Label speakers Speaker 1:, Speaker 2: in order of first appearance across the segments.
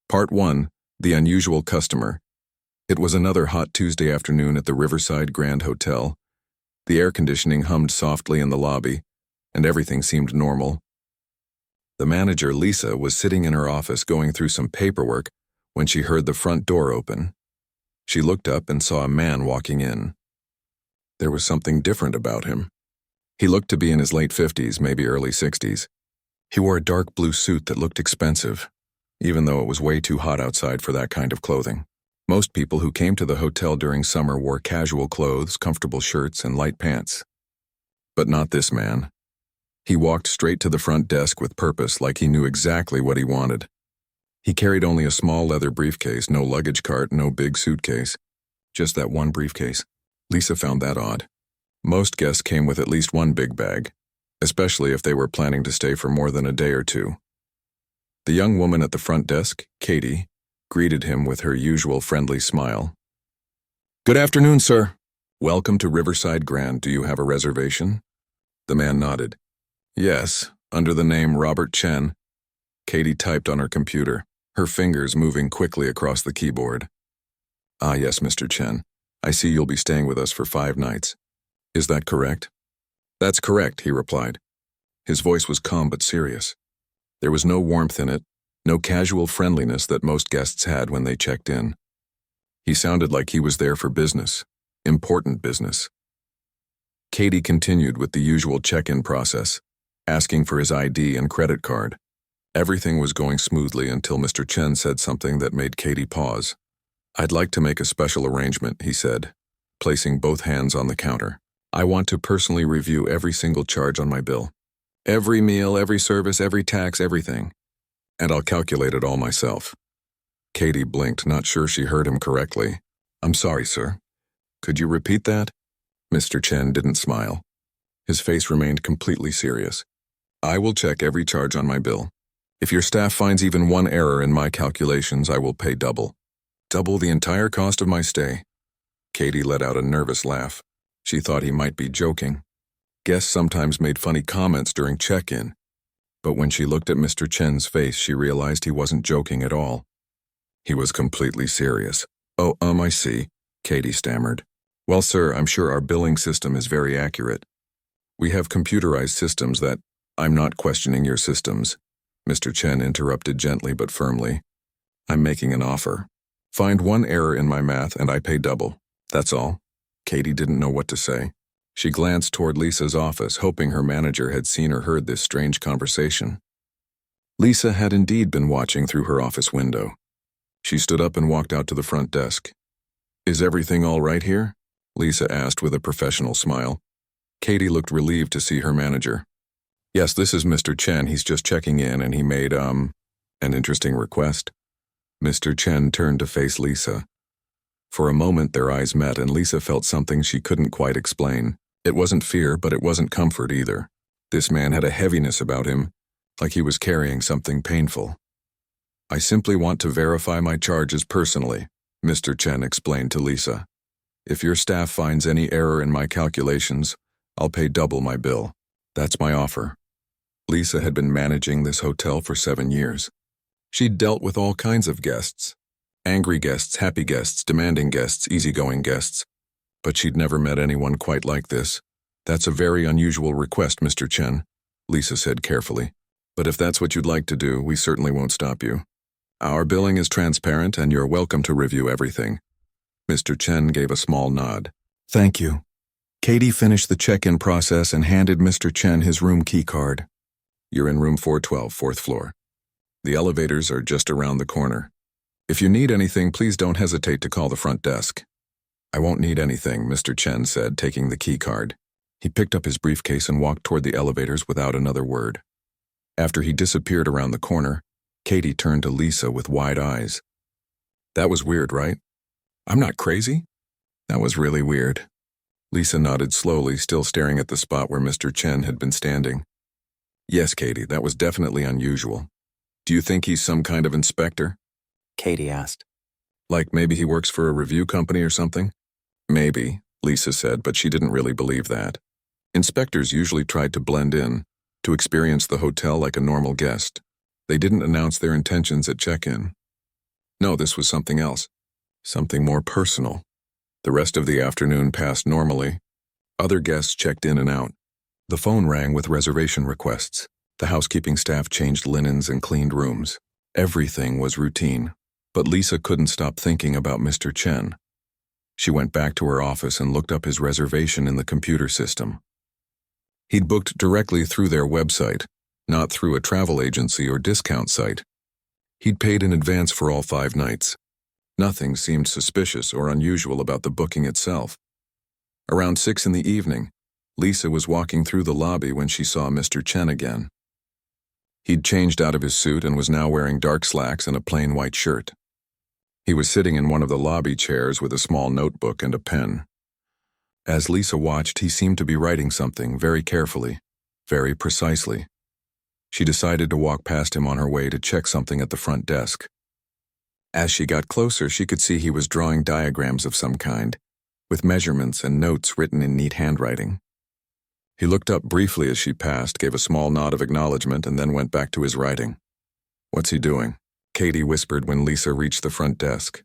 Speaker 1: Part 1. The Unusual Customer. It was another hot Tuesday afternoon at the Riverside Grand Hotel. The air conditioning hummed softly in the lobby, and everything seemed normal. The manager, Lisa, was sitting in her office going through some paperwork when she heard the front door open. She looked up and saw a man walking in. There was something different about him. He looked to be in his late 50s, maybe early 60s. He wore a dark blue suit that looked expensive, even though it was way too hot outside for that kind of clothing. Most people who came to the hotel during summer wore casual clothes, comfortable shirts, and light pants. But not this man. He walked straight to the front desk with purpose, like he knew exactly what he wanted. He carried only a small leather briefcase, no luggage cart, no big suitcase. Just that one briefcase. Lisa found that odd. Most guests came with at least one big bag, especially if they were planning to stay for more than a day or two. The young woman at the front desk, Katie, greeted him with her usual friendly smile. "Good afternoon, sir. Welcome to Riverside Grand. Do you have a reservation?" The man nodded. "Yes, under the name Robert Chen." Katie typed on her computer, her fingers moving quickly across the keyboard. "Ah, yes, Mr. Chen. I see you'll be staying with us for 5 nights. Is that correct?" "That's correct," he replied. His voice was calm but serious. There was no warmth in it, no casual friendliness that most guests had when they checked in. He sounded like he was there for business, important business. Katie continued with the usual check-in process, asking for his ID and credit card. Everything was going smoothly until Mr. Chen said something that made Katie pause. "I'd like to make a special arrangement," he said, placing both hands on the counter. "I want to personally review every single charge on my bill. Every meal, every service, every tax, everything. And I'll calculate it all myself." Katie blinked, not sure she heard him correctly. "I'm sorry, sir. Could you repeat that?" Mr. Chen didn't smile. His face remained completely serious. "I will check every charge on my bill. If your staff finds even one error in my calculations, I will pay double. Double the entire cost of my stay." Katie let out a nervous laugh. She thought he might be joking. Guests sometimes made funny comments during check-in, but when she looked at Mr. Chen's face, she realized he wasn't joking at all. He was completely serious. "Oh, I see," Katie stammered. "Well, sir, I'm sure our billing system is very accurate. We have computerized systems that—" "I'm not questioning your systems," Mr. Chen interrupted gently but firmly. "I'm making an offer. Find one error in my math and I pay double. That's all." Katie didn't know what to say. She glanced toward Lisa's office, hoping her manager had seen or heard this strange conversation. Lisa had indeed been watching through her office window. She stood up and walked out to the front desk. "Is everything all right here?" Lisa asked with a professional smile. Katie looked relieved to see her manager. "Yes, this is Mr. Chen. He's just checking in and he made, an interesting request." Mr. Chen turned to face Lisa. For a moment their eyes met and Lisa felt something she couldn't quite explain. It wasn't fear, but it wasn't comfort either. This man had a heaviness about him, like he was carrying something painful. "I simply want to verify my charges personally," Mr. Chen explained to Lisa. "If your staff finds any error in my calculations, I'll pay double my bill. That's my offer." Lisa had been managing this hotel for 7 years. She'd dealt with all kinds of guests. Angry guests, happy guests, demanding guests, easygoing guests. But she'd never met anyone quite like this. "That's a very unusual request, Mr. Chen," Lisa said carefully. "But if that's what you'd like to do, we certainly won't stop you. Our billing is transparent and you're welcome to review everything." Mr. Chen gave a small nod. "Thank you." Katie finished the check-in process and handed Mr. Chen his room key card. "You're in room 412, 4th floor. The elevators are just around the corner. If you need anything, please don't hesitate to call the front desk." "I won't need anything," Mr. Chen said, taking the key card. He picked up his briefcase and walked toward the elevators without another word. After he disappeared around the corner, Katie turned to Lisa with wide eyes. "That was weird, right? I'm not crazy? That was really weird." Lisa nodded slowly, still staring at the spot where Mr. Chen had been standing. "Yes, Katie, that was definitely unusual. Do you think he's some kind of inspector?"
Speaker 2: Katie asked.
Speaker 1: "Like maybe he works for a review company or something?" "Maybe," Lisa said, but she didn't really believe that. Inspectors usually tried to blend in, to experience the hotel like a normal guest. They didn't announce their intentions at check-in. No, this was something else. Something more personal. The rest of the afternoon passed normally. Other guests checked in and out. The phone rang with reservation requests. The housekeeping staff changed linens and cleaned rooms. Everything was routine. But Lisa couldn't stop thinking about Mr. Chen. She went back to her office and looked up his reservation in the computer system. He'd booked directly through their website, not through a travel agency or discount site. He'd paid in advance for all 5 nights. Nothing seemed suspicious or unusual about the booking itself. Around 6 in the evening, Lisa was walking through the lobby when she saw Mr. Chen again. He'd changed out of his suit and was now wearing dark slacks and a plain white shirt. He was sitting in one of the lobby chairs with a small notebook and a pen. As Lisa watched, he seemed to be writing something very carefully, very precisely. She decided to walk past him on her way to check something at the front desk. As she got closer, she could see he was drawing diagrams of some kind, with measurements and notes written in neat handwriting. He looked up briefly as she passed, gave a small nod of acknowledgement, and then went back to his writing. "What's he doing?" Katie whispered when Lisa reached the front desk.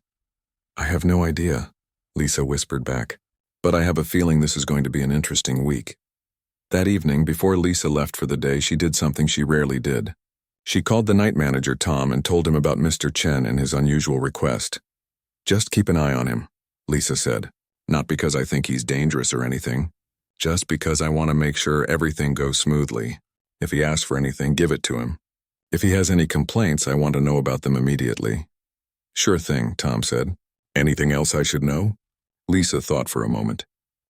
Speaker 1: "I have no idea," Lisa whispered back, "but I have a feeling this is going to be an interesting week." That evening, before Lisa left for the day, she did something she rarely did. She called the night manager, Tom, and told him about Mr. Chen and his unusual request. "Just keep an eye on him," Lisa said. "Not because I think he's dangerous or anything. Just because I want to make sure everything goes smoothly. If he asks for anything, give it to him. If he has any complaints, I want to know about them immediately." "Sure thing," Tom said. "Anything else I should know?" Lisa thought for a moment.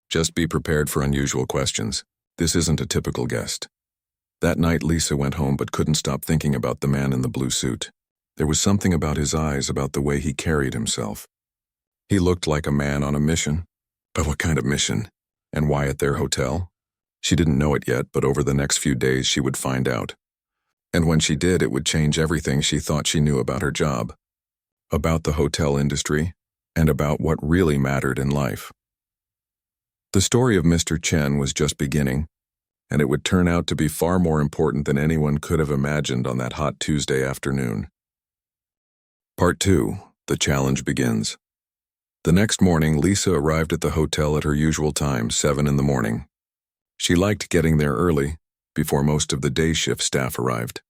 Speaker 1: "Just be prepared for unusual questions. This isn't a typical guest." That night, Lisa went home but couldn't stop thinking about the man in the blue suit. There was something about his eyes, about the way he carried himself. He looked like a man on a mission. But what kind of mission? And why at their hotel? She didn't know it yet, but over the next few days she would find out. And when she did, it would change everything she thought she knew about her job, about the hotel industry, and about what really mattered in life. The story of Mr. Chen was just beginning, and it would turn out to be far more important than anyone could have imagined on that hot Tuesday afternoon. Part 2. The challenge begins. The next morning, Lisa arrived at the hotel at her usual time, 7 in the morning. She liked getting there early, before most of the day shift staff arrived.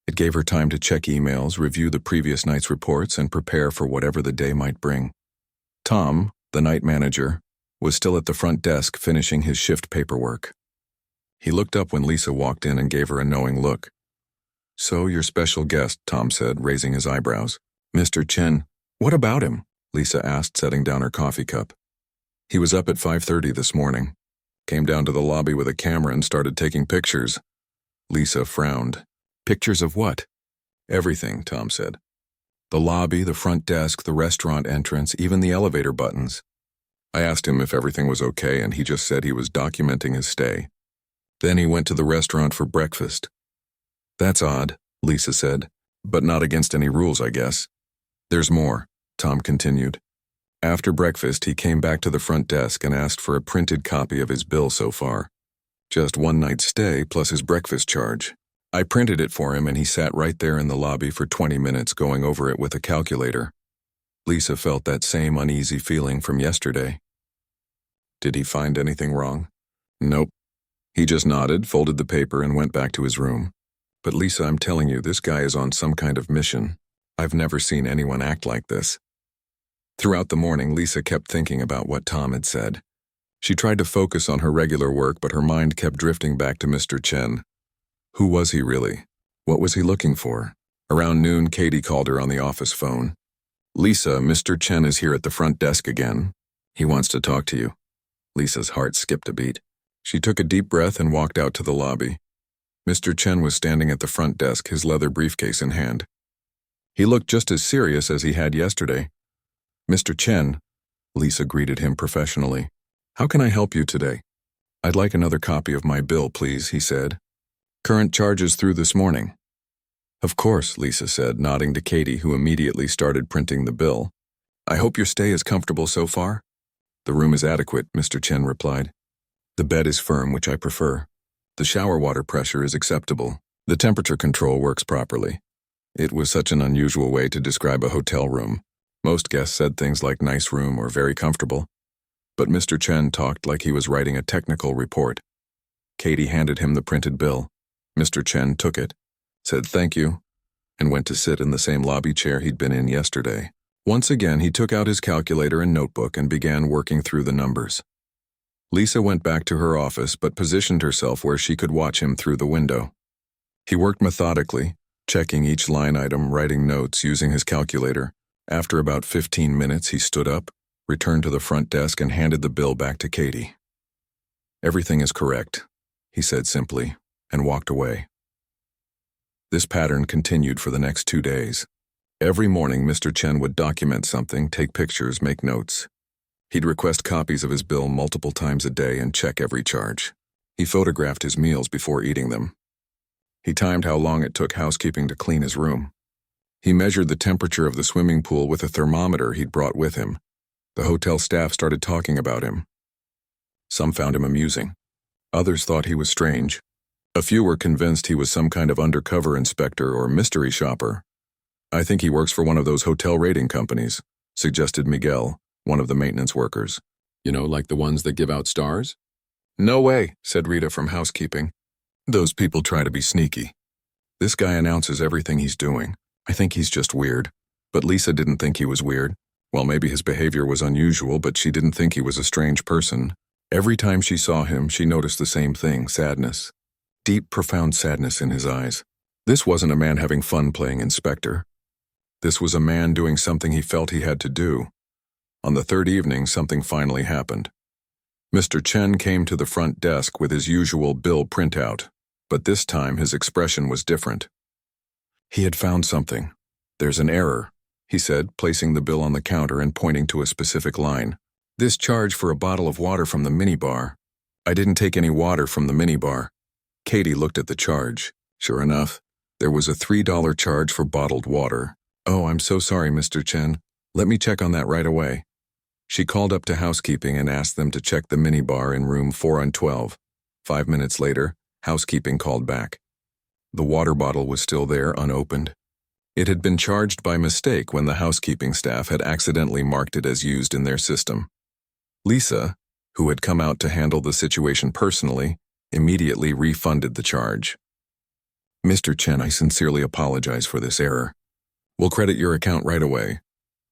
Speaker 1: It gave her time to check emails, review the previous night's reports, and prepare for whatever the day might bring. Tom, the night manager, was still at the front desk finishing his shift paperwork. He looked up when Lisa walked in and gave her a knowing look. "So, your special guest," Tom said, raising his eyebrows. "Mr. Chen, what about him?" Lisa asked, setting down her coffee cup. "He was up at 5:30 this morning. Came down to the lobby with a camera and started taking pictures." Lisa frowned. "Pictures of what?" "Everything," Tom said. "The lobby, the front desk, the restaurant entrance, even the elevator buttons. I asked him if everything was okay, and he just said he was documenting his stay. Then he went to the restaurant for breakfast." "That's odd," Lisa said, "but not against any rules, I guess." "There's more," Tom continued. "After breakfast, he came back to the front desk and asked for a printed copy of his bill so far. Just one night's stay plus his breakfast charge. I printed it for him and he sat right there in the lobby for 20 minutes going over it with a calculator." Lisa felt that same uneasy feeling from yesterday. "Did he find anything wrong?" "Nope. He just nodded, folded the paper, and went back to his room. But Lisa, I'm telling you, this guy is on some kind of mission. I've never seen anyone act like this." Throughout the morning, Lisa kept thinking about what Tom had said. She tried to focus on her regular work, but her mind kept drifting back to Mr. Chen. Who was he really? What was he looking for? Around noon, Katie called her on the office phone. "Lisa, Mr. Chen is here at the front desk again. He wants to talk to you." Lisa's heart skipped a beat. She took a deep breath and walked out to the lobby. Mr. Chen was standing at the front desk, his leather briefcase in hand. He looked just as serious as he had yesterday. "Mr. Chen," Lisa greeted him professionally. "How can I help you today?" "I'd like another copy of my bill, please," he said. "Current charges through this morning." "Of course," Lisa said, nodding to Katie, who immediately started printing the bill. "I hope your stay is comfortable so far?" "The room is adequate," Mr. Chen replied. "The bed is firm, which I prefer. The shower water pressure is acceptable. The temperature control works properly. It was such an unusual way to describe a hotel room. Most guests said things like nice room or very comfortable. But Mr. Chen talked like he was writing a technical report. Katie handed him the printed bill. Mr. Chen took it, said thank you, and went to sit in the same lobby chair he'd been in yesterday. Once again, he took out his calculator and notebook and began working through the numbers. Lisa went back to her office but positioned herself where she could watch him through the window. He worked methodically, checking each line item, writing notes using his calculator. After about 15 minutes, he stood up, returned to the front desk, and handed the bill back to Katie. "Everything is correct," he said simply, and walked away. This pattern continued for the next 2 days. Every morning, Mr. Chen would document something, take pictures, make notes. He'd request copies of his bill multiple times a day and check every charge. He photographed his meals before eating them. He timed how long it took housekeeping to clean his room. He measured the temperature of the swimming pool with a thermometer he'd brought with him. The hotel staff started talking about him. Some found him amusing. Others thought he was strange. A few were convinced he was some kind of undercover inspector or mystery shopper. "I think he works for one of those hotel rating companies," suggested Miguel, one of the maintenance workers. "You know, like the ones that give out stars?" "No way," said Rita from housekeeping. "Those people try to be sneaky. This guy announces everything he's doing. I think he's just weird." But Lisa didn't think he was weird. Well, maybe his behavior was unusual, but she didn't think he was a strange person. Every time she saw him, she noticed the same thing: sadness. Deep, profound sadness in his eyes. This wasn't a man having fun playing inspector. This was a man doing something he felt he had to do. On the third evening, something finally happened. Mr. Chen came to the front desk with his usual bill printout, but this time his expression was different. He had found something. "There's an error," he said, placing the bill on the counter and pointing to a specific line. "This charge for a bottle of water from the minibar. I didn't take any water from the minibar." Katie looked at the charge. Sure enough, there was a $3 charge for bottled water. "Oh, I'm so sorry, Mr. Chen. Let me check on that right away." She called up to housekeeping and asked them to check the minibar in room 412. 5 minutes later, housekeeping called back. The water bottle was still there, unopened. It had been charged by mistake when the housekeeping staff had accidentally marked it as used in their system. Lisa, who had come out to handle the situation personally, immediately refunded the charge. "Mr. Chen, I sincerely apologize for this error. We'll credit your account right away."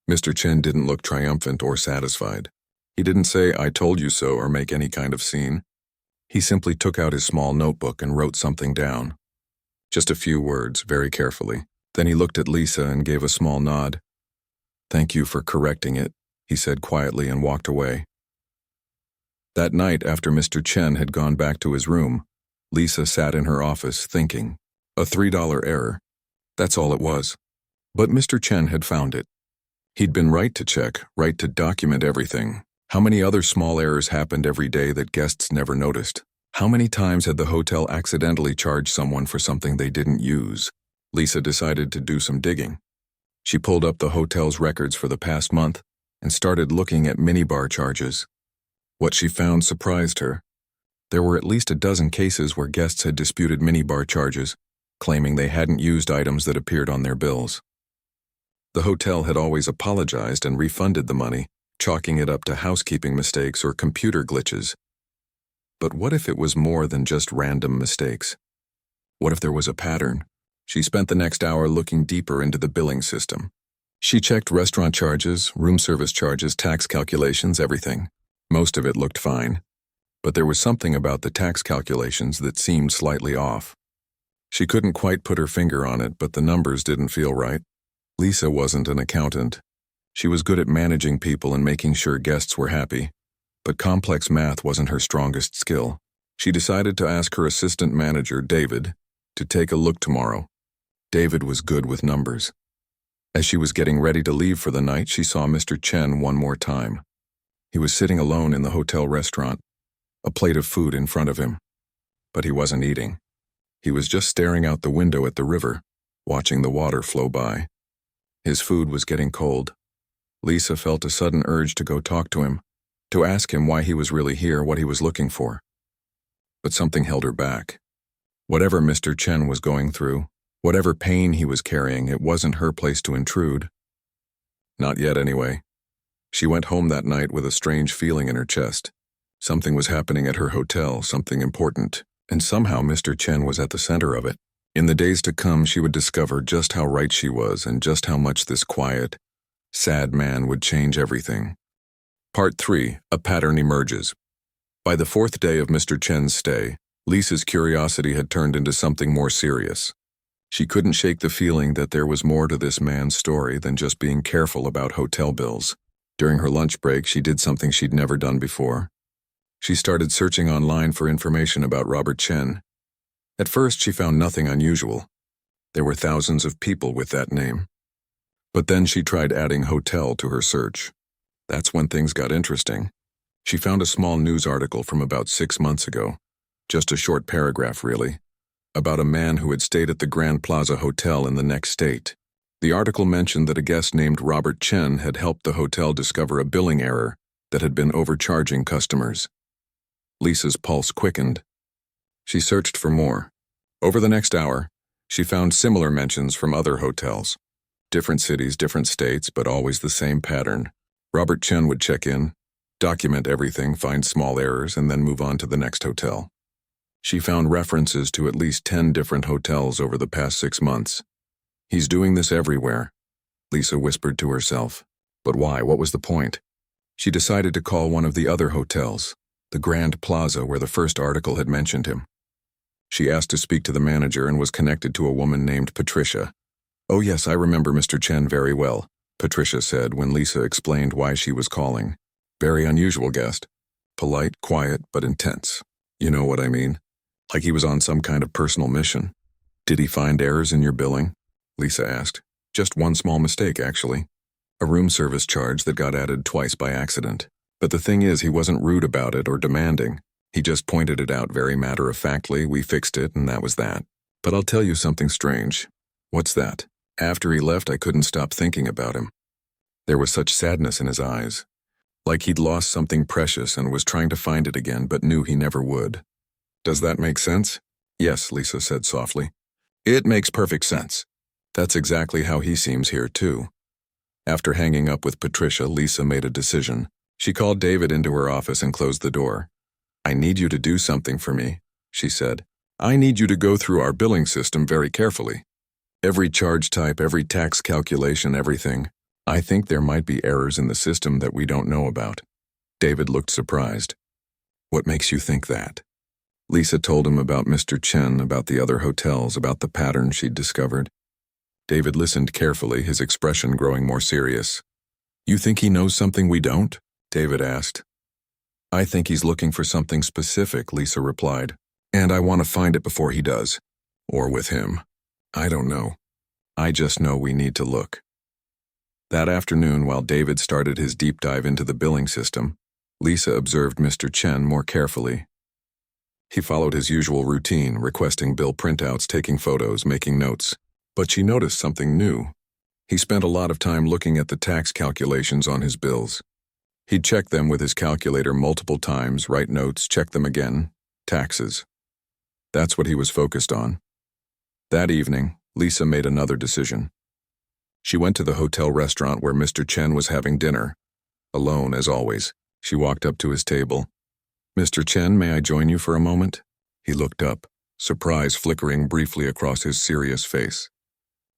Speaker 1: Mr. Chen didn't look triumphant or satisfied. He didn't say, "I told you so," or make any kind of scene. He simply took out his small notebook and wrote something down. Just a few words, very carefully. Then he looked at Lisa and gave a small nod. "Thank you for correcting it," he said quietly, and walked away. That night, after Mr. Chen had gone back to his room, Lisa sat in her office thinking. A $3 error. That's all it was. But Mr. Chen had found it. He'd been right to check, right to document everything. How many other small errors happened every day that guests never noticed? How many times had the hotel accidentally charged someone for something they didn't use? Lisa decided to do some digging. She pulled up the hotel's records for the past month and started looking at minibar charges. What she found surprised her. There were at least a dozen cases where guests had disputed minibar charges, claiming they hadn't used items that appeared on their bills. The hotel had always apologized and refunded the money, chalking it up to housekeeping mistakes or computer glitches. But what if it was more than just random mistakes? What if there was a pattern? She spent the next hour looking deeper into the billing system. She checked restaurant charges, room service charges, tax calculations, everything. Most of it looked fine. But there was something about the tax calculations that seemed slightly off. She couldn't quite put her finger on it, but the numbers didn't feel right. Lisa wasn't an accountant. She was good at managing people and making sure guests were happy, but complex math wasn't her strongest skill. She decided to ask her assistant manager, David, to take a look tomorrow. David was good with numbers. As she was getting ready to leave for the night, she saw Mr. Chen one more time. He was sitting alone in the hotel restaurant, a plate of food in front of him. But he wasn't eating. He was just staring out the window at the river, watching the water flow by. His food was getting cold. Lisa felt a sudden urge to go talk to him, to ask him why he was really here, what he was looking for. But something held her back. Whatever Mr. Chen was going through, Whatever pain he was carrying, it wasn't her place to intrude. Not yet, anyway. She went home that night with a strange feeling in her chest. Something was happening at her hotel, something important, and somehow Mr. Chen was at the center of it. In the days to come, she would discover just how right she was and just how much this quiet, sad man would change everything. Part 3. A pattern emerges. By the fourth day of Mr. Chen's stay, Lisa's curiosity had turned into something more serious. She couldn't shake the feeling that there was more to this man's story than just being careful about hotel bills. During her lunch break, she did something she'd never done before. She started searching online for information about Robert Chen. At first, she found nothing unusual. There were thousands of people with that name. But then she tried adding hotel to her search. That's when things got interesting. She found a small news article from about 6 months ago. Just a short paragraph, really, about a man who had stayed at the Grand Plaza Hotel in the next state. The article mentioned that a guest named Robert Chen had helped the hotel discover a billing error that had been overcharging customers. Lisa's pulse quickened. She searched for more. Over the next hour, she found similar mentions from other hotels. Different cities, different states, but always the same pattern. Robert Chen would check in, document everything, find small errors, and then move on to the next hotel. She found references to at least 10 different hotels over the past 6 months. He's doing this everywhere, Lisa whispered to herself. But why? What was the point? She decided to call one of the other hotels, the Grand Plaza where the first article had mentioned him. She asked to speak to the manager and was connected to a woman named Patricia. "Oh yes, I remember Mr. Chen very well," Patricia said when Lisa explained why she was calling. "Very unusual guest. Polite, quiet, but intense. You know what I mean? Like he was on some kind of personal mission." "Did he find errors in your billing?" Lisa asked. "Just one small mistake, actually. A room service charge that got added twice by accident. But the thing is, he wasn't rude about it or demanding. He just pointed it out very matter-of-factly. We fixed it, and that was that. But I'll tell you something strange." "What's that?" "After he left, I couldn't stop thinking about him. There was such sadness in his eyes. Like he'd lost something precious and was trying to find it again, but knew he never would." "Does that make sense?" "Yes," Lisa said softly. "It makes perfect sense. That's exactly how he seems here, too." After hanging up with Patricia, Lisa made a decision. She called David into her office and closed the door. "I need you to do something for me," she said. "I need you to go through our billing system very carefully. Every charge type, every tax calculation, everything. I think there might be errors in the system that we don't know about." David looked surprised. "What makes you think that?" Lisa told him about Mr. Chen, about the other hotels, about the pattern she'd discovered. David listened carefully, his expression growing more serious. "You think he knows something we don't?" David asked. "I think he's looking for something specific," Lisa replied. "And I want to find it before he does. Or with him. I don't know. I just know we need to look." That afternoon, while David started his deep dive into the billing system, Lisa observed Mr. Chen more carefully. He followed his usual routine, requesting bill printouts, taking photos, making notes. But she noticed something new. He spent a lot of time looking at the tax calculations on his bills. He'd check them with his calculator multiple times, write notes, check them again. Taxes. That's what he was focused on. That evening, Lisa made another decision. She went to the hotel restaurant where Mr. Chen was having dinner. Alone, as always, she walked up to his table. "Mr. Chen, may I join you for a moment?" He looked up, surprise flickering briefly across his serious face.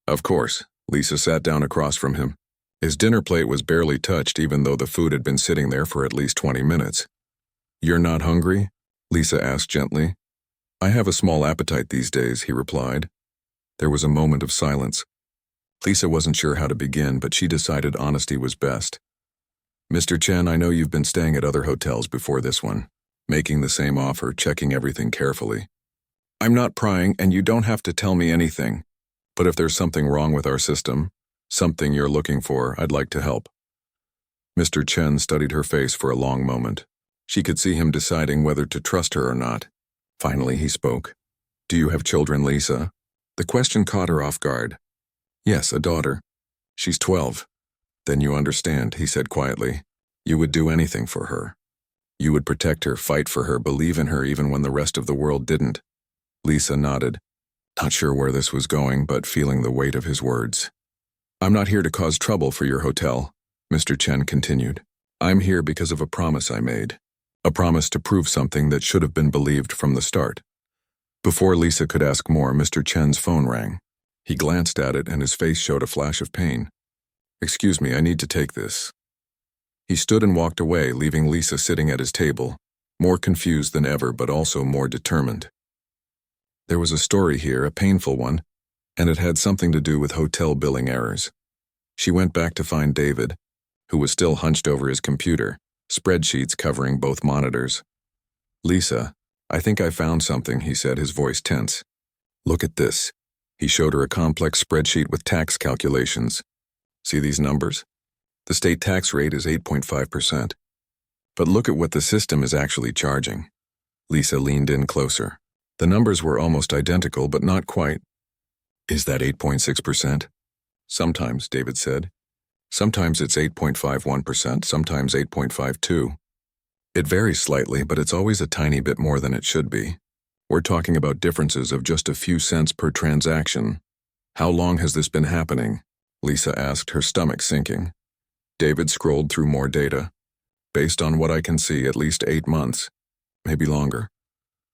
Speaker 1: "Of course." Lisa sat down across from him. His dinner plate was barely touched, even though the food had been sitting there for at least 20 minutes. "You're not hungry?" Lisa asked gently. "I have a small appetite these days," he replied. There was a moment of silence. Lisa wasn't sure how to begin, but she decided honesty was best. "Mr. Chen, I know you've been staying at other hotels before this one, making the same offer, checking everything carefully. I'm not prying, and you don't have to tell me anything. But if there's something wrong with our system, something you're looking for, I'd like to help." Mr. Chen studied her face for a long moment. She could see him deciding whether to trust her or not. Finally, he spoke. "Do you have children, Lisa?" The question caught her off guard. "Yes, a daughter. She's 12. "Then you understand," he said quietly. "You would do anything for her. You would protect her, fight for her, believe in her even when the rest of the world didn't." Lisa nodded. not sure where this was going, but feeling the weight of his words. "I'm not here to cause trouble for your hotel," Mr. Chen continued. "I'm here because of a promise I made. A promise to prove something that should have been believed from the start." Before Lisa could ask more, Mr. Chen's phone rang. He glanced at it and his face showed a flash of pain. "Excuse me, I need to take this." He stood and walked away, leaving Lisa sitting at his table, more confused than ever but also more determined. There was a story here, a painful one, and it had something to do with hotel billing errors. She went back to find David, who was still hunched over his computer, spreadsheets covering both monitors. "Lisa, I think I found something," he said, his voice tense. "Look at this." He showed her a complex spreadsheet with tax calculations. "See these numbers? The state tax rate is 8.5%. But look at what the system is actually charging." Lisa leaned in closer. The numbers were almost identical, but not quite. "Is that 8.6%? "Sometimes," David said. "Sometimes it's 8.51%, sometimes 8.52. It varies slightly, but it's always a tiny bit more than it should be. We're talking about differences of just a few cents per transaction." "How long has this been happening?" Lisa asked, her stomach sinking. David scrolled through more data. "Based on what I can see, at least 8 months. Maybe longer."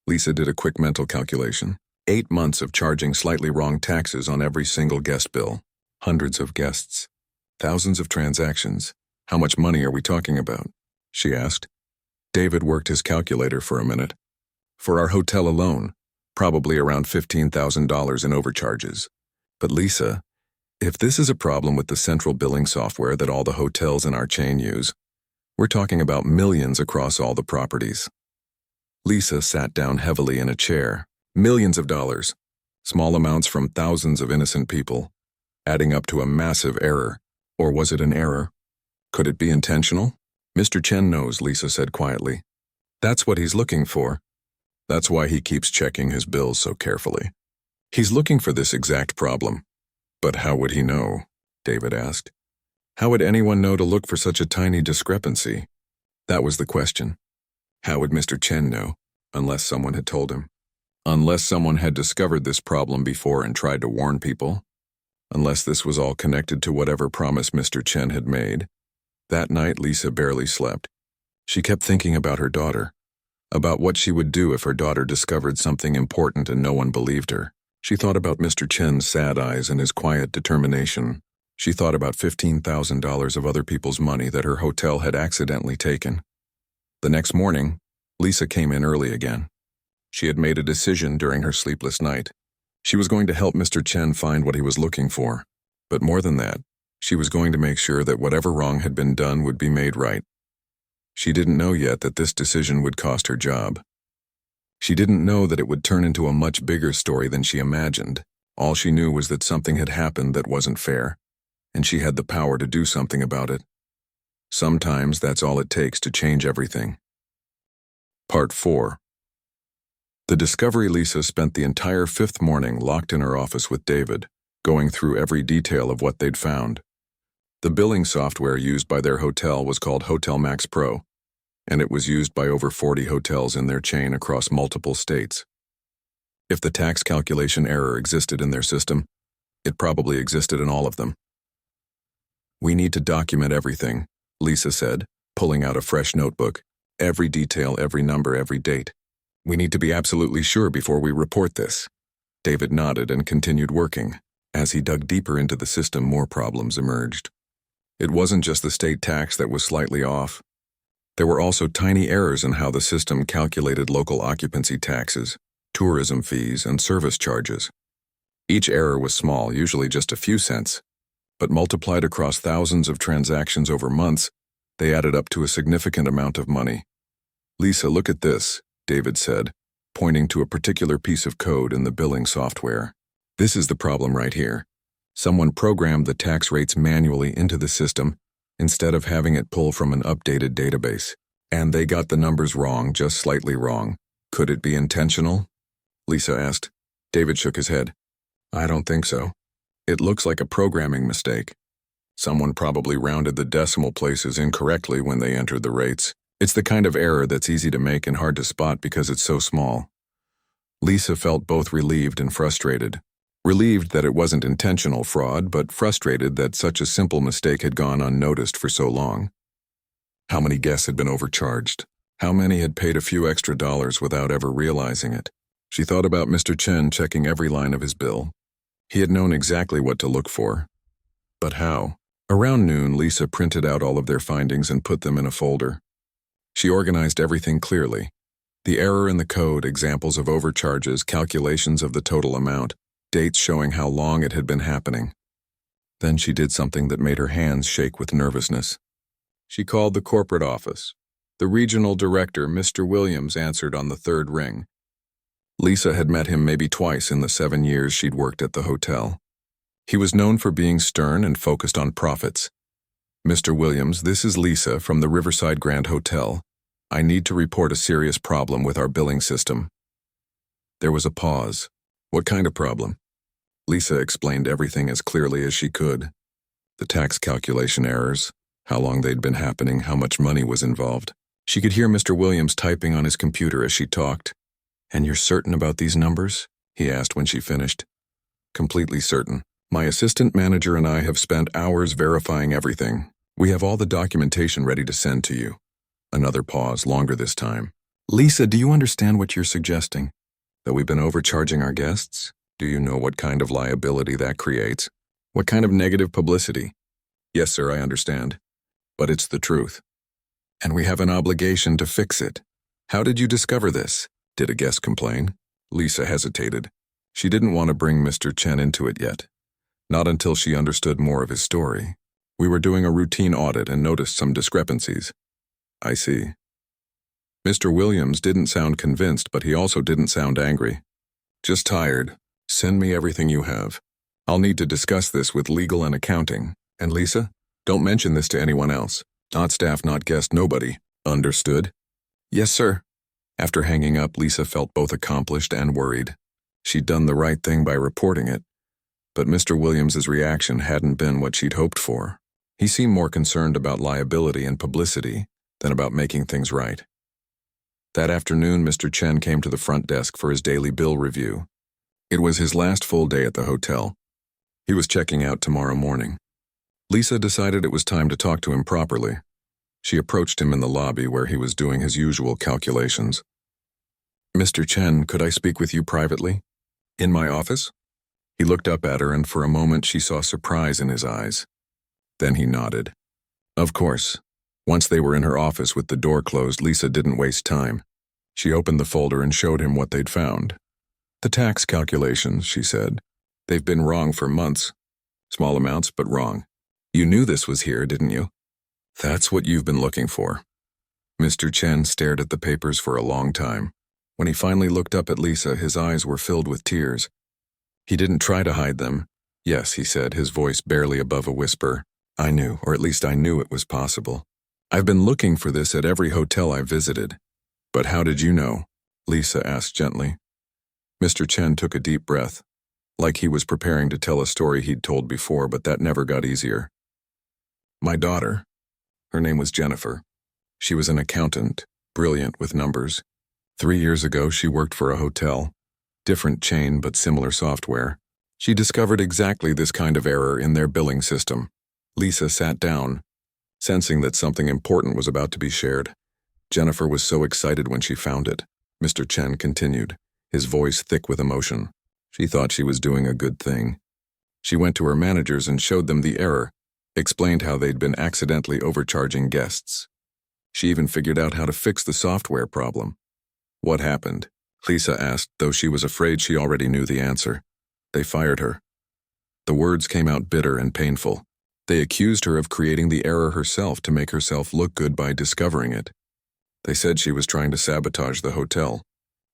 Speaker 1: Lisa did a quick mental calculation. 8 months of charging slightly wrong taxes on every single guest bill. Hundreds of guests. Thousands of transactions. "How much money are we talking about?" she asked. David worked his calculator for a minute. "For our hotel alone, probably around $15,000 in overcharges. But Lisa, if this is a problem with the central billing software that all the hotels in our chain use, we're talking about millions across all the properties." Lisa sat down heavily in a chair. Millions of dollars. Small amounts from thousands of innocent people, adding up to a massive error. Or was it an error? Could it be intentional? "Mr. Chen knows," Lisa said quietly. "That's what he's looking for. That's why he keeps checking his bills so carefully. He's looking for this exact problem." "But how would he know?" David asked. "How would anyone know to look for such a tiny discrepancy?" That was the question. How would Mr. Chen know, unless someone had told him? Unless someone had discovered this problem before and tried to warn people? Unless this was all connected to whatever promise Mr. Chen had made? That night, Lisa barely slept. She kept thinking about her daughter, about what she would do if her daughter discovered something important and no one believed her. She thought about Mr. Chen's sad eyes and his quiet determination. She thought about $15,000 of other people's money that her hotel had accidentally taken. The next morning, Lisa came in early again. She had made a decision during her sleepless night. She was going to help Mr. Chen find what he was looking for. But more than that, she was going to make sure that whatever wrong had been done would be made right. She didn't know yet that this decision would cost her job. She didn't know that it would turn into a much bigger story than she imagined. All she knew was that something had happened that wasn't fair, and she had the power to do something about it. Sometimes that's all it takes to change everything. Part 4. The Discovery Lisa spent the entire 5th morning locked in her office with David, going through every detail of what they'd found. The billing software used by their hotel was called Hotel Max Pro, and it was used by over 40 hotels in their chain across multiple states. If the tax calculation error existed in their system, it probably existed in all of them. "We need to document everything," Lisa said, pulling out a fresh notebook. "Every detail, every number, every date. We need to be absolutely sure before we report this." David nodded and continued working. As he dug deeper into the system, more problems emerged. It wasn't just the state tax that was slightly off. There were also tiny errors in how the system calculated local occupancy taxes, tourism fees, and service charges. Each error was small, usually just a few cents, but multiplied across thousands of transactions over months, they added up to a significant amount of money. "Lisa, look at this," David said, pointing to a particular piece of code in the billing software. "This is the problem right here. Someone programmed the tax rates manually into the system instead of having it pull from an updated database. And they got the numbers wrong, just slightly wrong. Could it be intentional?" Lisa asked. David shook his head. "I don't think so. It looks like a programming mistake. Someone probably rounded the decimal places incorrectly when they entered the rates. It's the kind of error that's easy to make and hard to spot because it's so small." Lisa felt both relieved and frustrated. Relieved that it wasn't intentional fraud, but frustrated that such a simple mistake had gone unnoticed for so long. How many guests had been overcharged? How many had paid a few extra dollars without ever realizing it? She thought about Mr. Chen checking every line of his bill. He had known exactly what to look for. But how? Around noon, Lisa printed out all of their findings and put them in a folder. She organized everything clearly. The error in the code, examples of overcharges, calculations of the total amount, dates showing how long it had been happening. Then she did something that made her hands shake with nervousness. She called the corporate office. The regional director, Mr. Williams, answered on the third ring. Lisa had met him maybe twice in the 7 years she'd worked at the hotel. He was known for being stern and focused on profits. Mr. Williams, this is Lisa from the Riverside Grand Hotel. I need to report a serious problem with our billing system. There was a pause. What kind of problem? Lisa explained everything as clearly as she could. The tax calculation errors, how long they'd been happening, how much money was involved. She could hear Mr. Williams typing on his computer as she talked. "And you're certain about these numbers?" he asked when she finished. "Completely certain. My assistant manager and I have spent hours verifying everything. We have all the documentation ready to send to you." Another pause, longer this time. "Lisa, do you understand what you're suggesting? That we've been overcharging our guests? Do you know what kind of liability that creates? What kind of negative publicity?" "Yes, sir, I understand. But it's the truth. And we have an obligation to fix it. How did you discover this? Did a guest complain?" Lisa hesitated. She didn't want to bring Mr. Chen into it yet. Not until she understood more of his story. "We were doing a routine audit and noticed some discrepancies." "I see." Mr. Williams didn't sound convinced, but he also didn't sound angry. "Just tired. Send me everything you have. I'll need to discuss this with legal and accounting. And Lisa, don't mention this to anyone else. Not staff, not guest, nobody. Understood?" "Yes, sir." After hanging up, Lisa felt both accomplished and worried. She'd done the right thing by reporting it. But Mr. Williams's reaction hadn't been what she'd hoped for. He seemed more concerned about liability and publicity than about making things right. That afternoon, Mr. Chen came to the front desk for his daily bill review. It was his last full day at the hotel. He was checking out tomorrow morning. Lisa decided it was time to talk to him properly. She approached him in the lobby where he was doing his usual calculations. "Mr. Chen, could I speak with you privately?" "In my office?" He looked up at her, and for a moment she saw surprise in his eyes. Then he nodded. Of course. Once they were in her office with the door closed, Lisa didn't waste time. She opened the folder and showed him what they'd found. "The tax calculations," she said. "They've been wrong for months. Small amounts, but wrong. You knew this was here, didn't you? That's what you've been looking for." Mr. Chen stared at the papers for a long time. When he finally looked up at Lisa, his eyes were filled with tears. He didn't try to hide them. "Yes," he said, his voice barely above a whisper. "I knew, or at least I knew it was possible. I've been looking for this at every hotel I visited." "But how did you know?" Lisa asked gently. Mr. Chen took a deep breath, like he was preparing to tell a story he'd told before, but that never got easier. "My daughter. Her name was Jennifer. She was an accountant, brilliant with numbers. 3 years ago, she worked for a hotel. Different chain, but similar software. She discovered exactly this kind of error in their billing system." Lisa sat down, sensing that something important was about to be shared. "Jennifer was so excited when she found it," Mr. Chen continued, his voice thick with emotion. "She thought she was doing a good thing. She went to her managers and showed them the error, explained how they'd been accidentally overcharging guests. She even figured out how to fix the software problem." "What happened?" Lisa asked, though she was afraid she already knew the answer. "They fired her." The words came out bitter and painful. They accused her of creating the error herself to make herself look good by discovering it. They said she was trying to sabotage the hotel.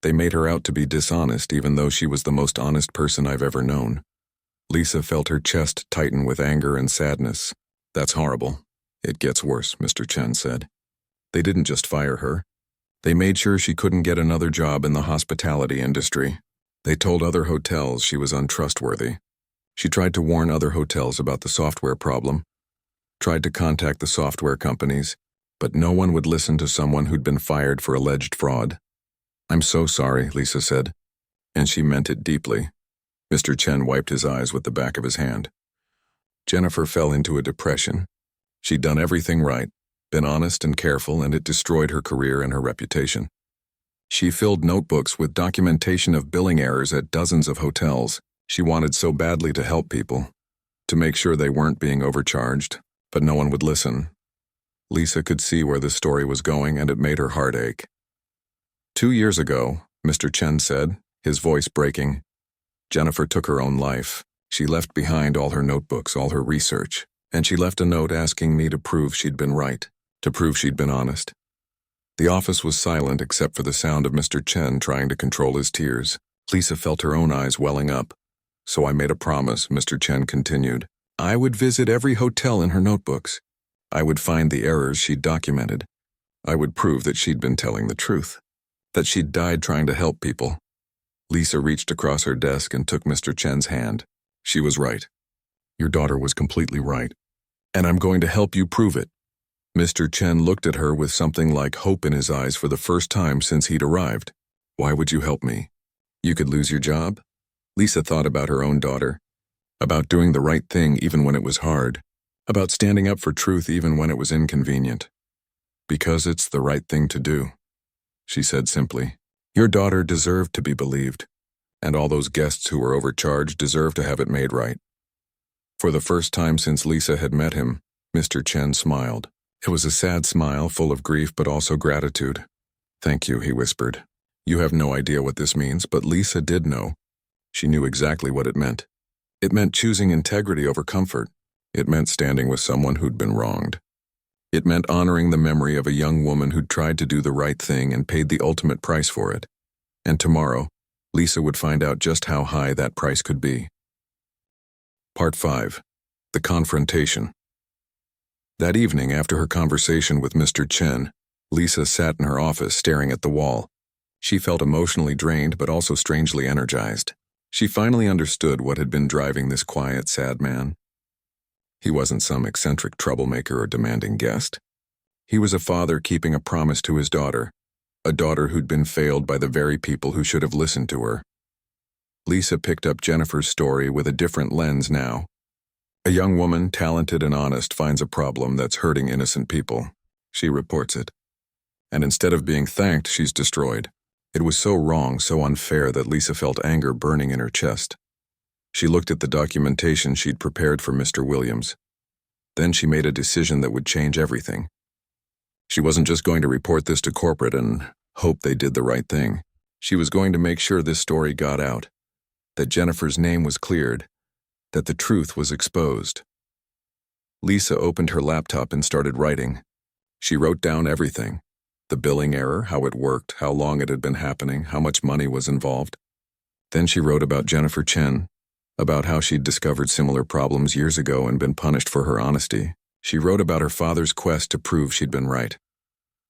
Speaker 1: They made her out to be dishonest, even though she was the most honest person I've ever known. Lisa felt her chest tighten with anger and sadness. "That's horrible. It gets worse," Mr. Chen said. "They didn't just fire her. They made sure she couldn't get another job in the hospitality industry. They told other hotels she was untrustworthy. She tried to warn other hotels about the software problem, tried to contact the software companies, but no one would listen to someone who'd been fired for alleged fraud." "I'm so sorry," Lisa said. and she meant it deeply. Mr. Chen wiped his eyes with the back of his hand. Jennifer fell into a depression. She'd done everything right, been honest and careful, and it destroyed her career and her reputation. She filled notebooks with documentation of billing errors at dozens of hotels. She wanted so badly to help people, to make sure they weren't being overcharged, but no one would listen. Lisa could see where the story was going, and it made her heart ache. 2 years ago, Mr. Chen said, his voice breaking, Jennifer took her own life. She left behind all her notebooks, all her research, and she left a note asking me to prove she'd been right, to prove she'd been honest. The office was silent except for the sound of Mr. Chen trying to control his tears. Lisa felt her own eyes welling up. So I made a promise, Mr. Chen continued. I would visit every hotel in her notebooks. I would find the errors she'd documented. I would prove that she'd been telling the truth, that she'd died trying to help people. Lisa reached across her desk and took Mr. Chen's hand. She was right. Your daughter was completely right. And I'm going to help you prove it. Mr. Chen looked at her with something like hope in his eyes for the first time since he'd arrived. Why would you help me? You could lose your job? Lisa thought about her own daughter, about doing the right thing even when it was hard, about standing up for truth even when it was inconvenient. Because it's the right thing to do, she said simply. Your daughter deserved to be believed, and all those guests who were overcharged deserve to have it made right. For the first time since Lisa had met him, Mr. Chen smiled. It was a sad smile, full of grief but also gratitude. Thank you, he whispered. You have no idea what this means, but Lisa did know. She knew exactly what it meant. It meant choosing integrity over comfort. It meant standing with someone who'd been wronged. It meant honoring the memory of a young woman who'd tried to do the right thing and paid the ultimate price for it. And tomorrow, Lisa would find out just how high that price could be. Part 5. The Confrontation. That evening, after her conversation with Mr. Chen, Lisa sat in her office staring at the wall. She felt emotionally drained but also strangely energized. She finally understood what had been driving this quiet, sad man. He wasn't some eccentric troublemaker or demanding guest. He was a father keeping a promise to his daughter, a daughter who'd been failed by the very people who should have listened to her. Lisa picked up Jennifer's story with a different lens now. A young woman, talented and honest, finds a problem that's hurting innocent people. She reports it. And instead of being thanked, she's destroyed. It was so wrong, so unfair that Lisa felt anger burning in her chest. She looked at the documentation she'd prepared for Mr. Williams. Then she made a decision that would change everything. She wasn't just going to report this to corporate and hope they did the right thing. She was going to make sure this story got out, that Jennifer's name was cleared, that the truth was exposed. Lisa opened her laptop and started writing. She wrote down everything. The billing error, how it worked, how long it had been happening, how much money was involved. Then she wrote about Jennifer Chen, about how she'd discovered similar problems years ago and been punished for her honesty. She wrote about her father's quest to prove she'd been right.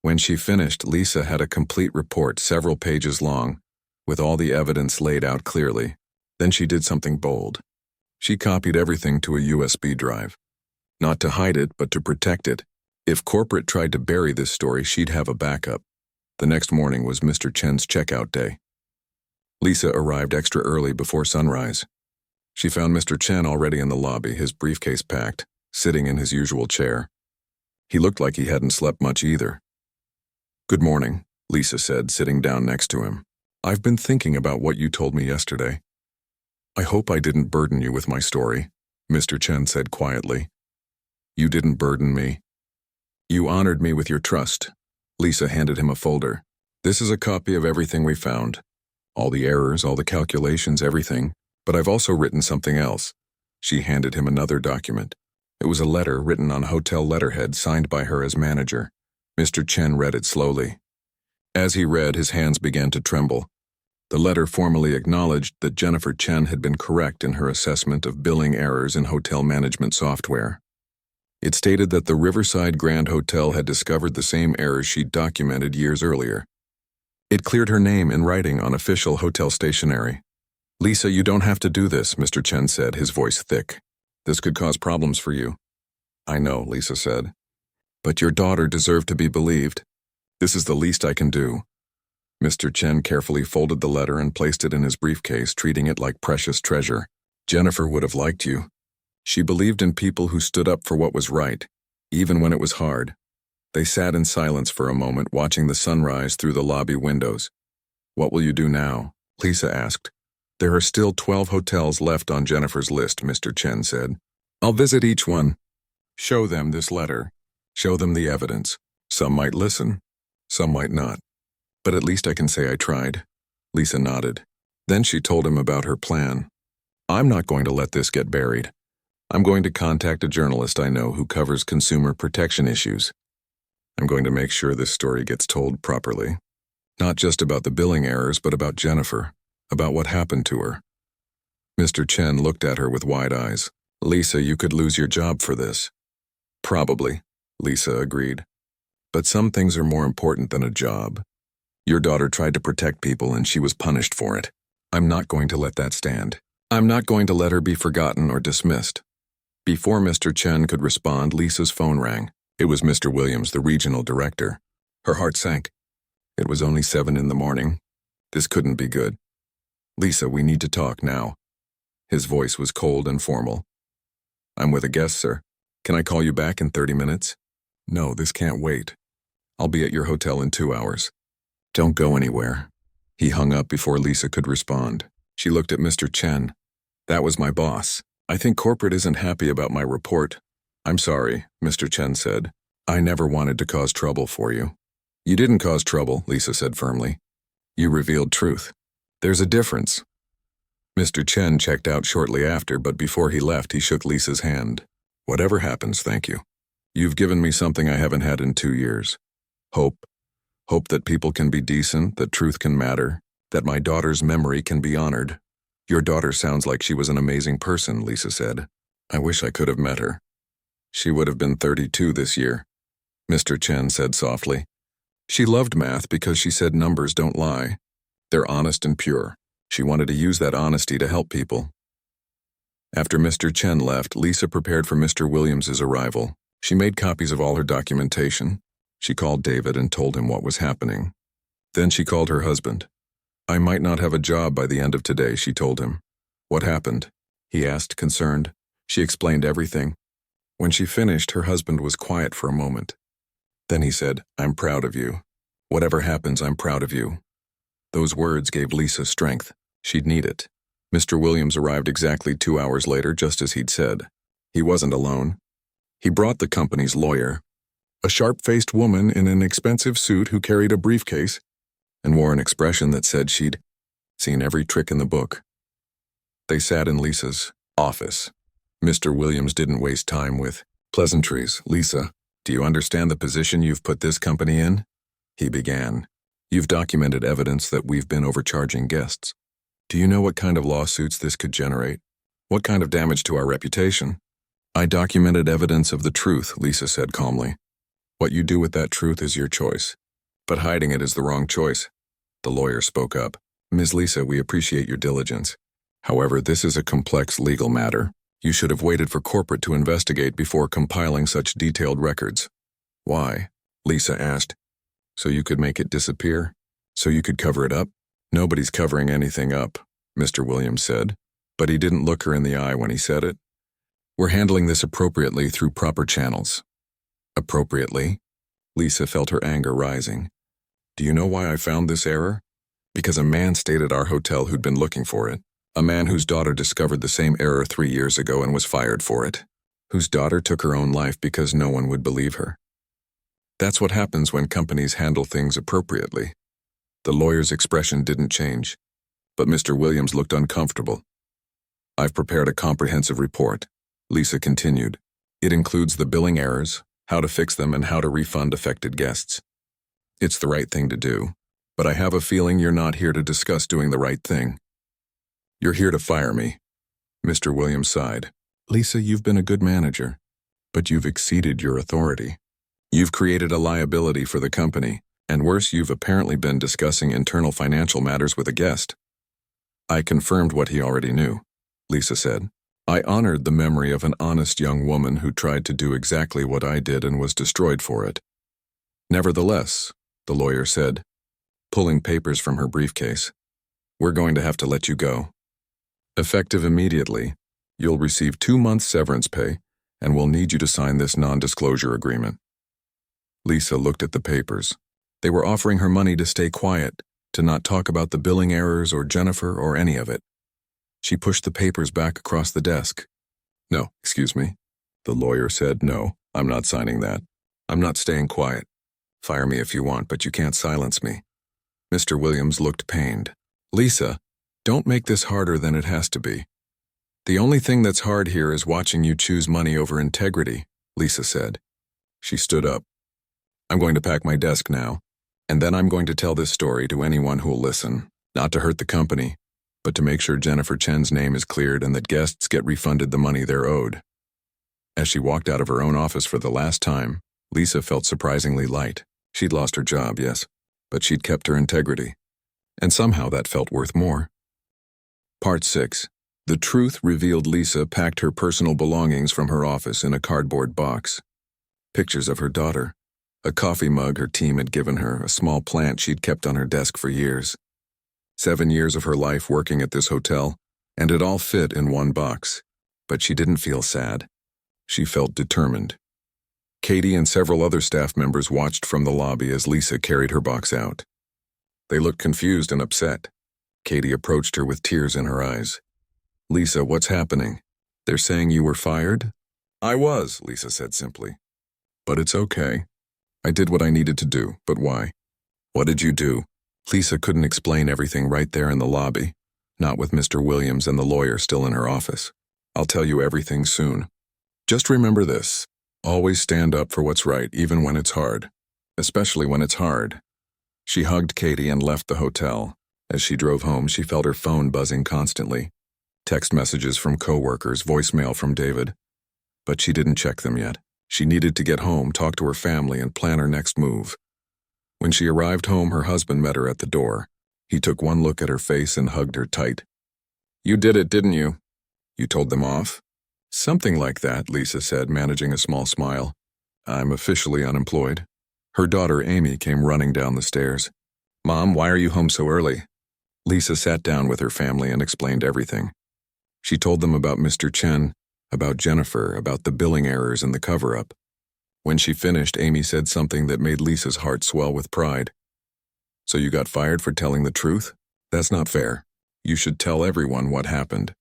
Speaker 1: When she finished, Lisa had a complete report, several pages long, with all the evidence laid out clearly. Then she did something bold. She copied everything to a USB drive. Not to hide it, but to protect it. If corporate tried to bury this story, she'd have a backup. The next morning was Mr. Chen's checkout day. Lisa arrived extra early before sunrise. She found Mr. Chen already in the lobby, his briefcase packed, sitting in his usual chair. He looked like he hadn't slept much either. Good morning, Lisa said, sitting down next to him. I've been thinking about what you told me yesterday. I hope I didn't burden you with my story, Mr. Chen said quietly. You didn't burden me. You honored me with your trust. Lisa handed him a folder. This is a copy of everything we found. All the errors, all the calculations, everything. But I've also written something else. She handed him another document. It was a letter written on hotel letterhead signed by her as manager. Mr. Chen read it slowly. As he read, his hands began to tremble. The letter formally acknowledged that Jennifer Chen had been correct in her assessment of billing errors in hotel management software. It stated that the Riverside Grand Hotel had discovered the same errors she'd documented years earlier. It cleared her name in writing on official hotel stationery. Lisa, you don't have to do this, Mr. Chen said, his voice thick. This could cause problems for you. I know, Lisa said. But your daughter deserved to be believed. This is the least I can do. Mr. Chen carefully folded the letter and placed it in his briefcase, treating it like precious treasure. Jennifer would have liked you. She believed in people who stood up for what was right, even when it was hard. They sat in silence for a moment, watching the sunrise through the lobby windows. What will you do now? Lisa asked. There are still 12 hotels left on Jennifer's list, Mr. Chen said. I'll visit each one. Show them this letter. Show them the evidence. Some might listen, some might not. But at least I can say I tried. Lisa nodded. Then she told him about her plan. I'm not going to let this get buried. I'm going to contact a journalist I know who covers consumer protection issues. I'm going to make sure this story gets told properly. Not just about the billing errors, but about Jennifer, about what happened to her. Mr. Chen looked at her with wide eyes. Lisa, you could lose your job for this. Probably, Lisa agreed. But some things are more important than a job. Your daughter tried to protect people and she was punished for it. I'm not going to let that stand. I'm not going to let her be forgotten or dismissed. Before Mr. Chen could respond, Lisa's phone rang. It was Mr. Williams, the regional director. Her heart sank. It was only 7 a.m. This couldn't be good. Lisa, we need to talk now. His voice was cold and formal. I'm with a guest, sir. Can I call you back in 30 minutes? No, this can't wait. I'll be at your hotel in 2 hours. Don't go anywhere. He hung up before Lisa could respond. She looked at Mr. Chen. That was my boss. I think corporate isn't happy about my report. I'm sorry, Mr. Chen said. I never wanted to cause trouble for you. You didn't cause trouble, Lisa said firmly. You revealed truth. There's a difference. Mr. Chen checked out shortly after, but before he left, he shook Lisa's hand. Whatever happens, thank you. You've given me something I haven't had in 2 years. Hope. Hope that people can be decent, that truth can matter, that my daughter's memory can be honored. Your daughter sounds like she was an amazing person, Lisa said. I wish I could have met her. She would have been 32 this year, Mr. Chen said softly. She loved math because she said numbers don't lie. They're honest and pure. She wanted to use that honesty to help people. After Mr. Chen left, Lisa prepared for Mr. Williams's arrival. She made copies of all her documentation. She called David and told him what was happening. Then she called her husband. I might not have a job by the end of today, she told him. What happened? He asked, concerned. She explained everything. When she finished, her husband was quiet for a moment. Then he said, I'm proud of you. Whatever happens, I'm proud of you. Those words gave Lisa strength. She'd need it. Mr. Williams arrived exactly 2 hours later, just as he'd said. He wasn't alone. He brought the company's lawyer, a sharp-faced woman in an expensive suit who carried a briefcase and wore an expression that said she'd seen every trick in the book. They sat in Lisa's office. Mr. Williams didn't waste time with pleasantries. Lisa, do you understand the position you've put this company in? He began. You've documented evidence that we've been overcharging guests. Do you know what kind of lawsuits this could generate? What kind of damage to our reputation? I documented evidence of the truth, Lisa said calmly. What you do with that truth is your choice. But hiding it is the wrong choice. The lawyer spoke up. Ms. Lisa, we appreciate your diligence. However, this is a complex legal matter. You should have waited for corporate to investigate before compiling such detailed records. Why? Lisa asked. So you could make it disappear? So you could cover it up? Nobody's covering anything up, Mr. Williams said. But he didn't look her in the eye when he said it. We're handling this appropriately through proper channels. Appropriately? Lisa felt her anger rising. Do you know why I found this error? Because a man stayed at our hotel who'd been looking for it. A man whose daughter discovered the same error 3 years ago and was fired for it. Whose daughter took her own life because no one would believe her. That's what happens when companies handle things appropriately. The lawyer's expression didn't change, but Mr. Williams looked uncomfortable. I've prepared a comprehensive report, Lisa continued. It includes the billing errors, how to fix them, and how to refund affected guests. It's the right thing to do, but I have a feeling you're not here to discuss doing the right thing. You're here to fire me. Mr. Williams sighed. Lisa, you've been a good manager, but you've exceeded your authority. You've created a liability for the company, and worse, you've apparently been discussing internal financial matters with a guest. I confirmed what he already knew, Lisa said. I honored the memory of an honest young woman who tried to do exactly what I did and was destroyed for it. Nevertheless, the lawyer said, pulling papers from her briefcase. "We're going to have to let you go. Effective immediately, you'll receive 2 months severance pay, and we'll need you to sign this non-disclosure agreement." Lisa looked at the papers. They were offering her money to stay quiet, to not talk about the billing errors or Jennifer or any of it. She pushed the papers back across the desk. "No, excuse me." The lawyer said, "No, I'm not signing that. I'm not staying quiet. Fire me if you want, but you can't silence me." Mr. Williams looked pained. "Lisa, don't make this harder than it has to be. The only thing that's hard here is watching you choose money over integrity," Lisa said. She stood up. "I'm going to pack my desk now, and then I'm going to tell this story to anyone who'll listen, not to hurt the company, but to make sure Jennifer Chen's name is cleared and that guests get refunded the money they're owed." As she walked out of her own office for the last time, Lisa felt surprisingly light. She'd lost her job, yes, but she'd kept her integrity. And somehow that felt worth more. Part 6. The truth revealed. Lisa packed her personal belongings from her office in a cardboard box. Pictures of her daughter, a coffee mug her team had given her, a small plant she'd kept on her desk for years. 7 years of her life working at this hotel, and it all fit in one box. But she didn't feel sad. She felt determined. Katie and several other staff members watched from the lobby as Lisa carried her box out. They looked confused and upset. Katie approached her with tears in her eyes. "Lisa, what's happening? They're saying you were fired?" "I was," Lisa said simply. "But it's okay. I did what I needed to do, but why?" "What did you do?" Lisa couldn't explain everything right there in the lobby, not with Mr. Williams and the lawyer still in her office. "I'll tell you everything soon. Just remember this. Always stand up for what's right, even when it's hard. Especially when it's hard." She hugged Katie and left the hotel. As she drove home, she felt her phone buzzing constantly. Text messages from coworkers, voicemail from David. But she didn't check them yet. She needed to get home, talk to her family, and plan her next move. When she arrived home, her husband met her at the door. He took one look at her face and hugged her tight. "You did it, didn't you? You told them off?" "Something like that," Lisa said, managing a small smile. "I'm officially unemployed." Her daughter, Amy, came running down the stairs. "Mom, why are you home so early?" Lisa sat down with her family and explained everything. She told them about Mr. Chen, about Jennifer, about the billing errors and the cover-up. When she finished, Amy said something that made Lisa's heart swell with pride. "So you got fired for telling the truth? That's not fair. You should tell everyone what happened."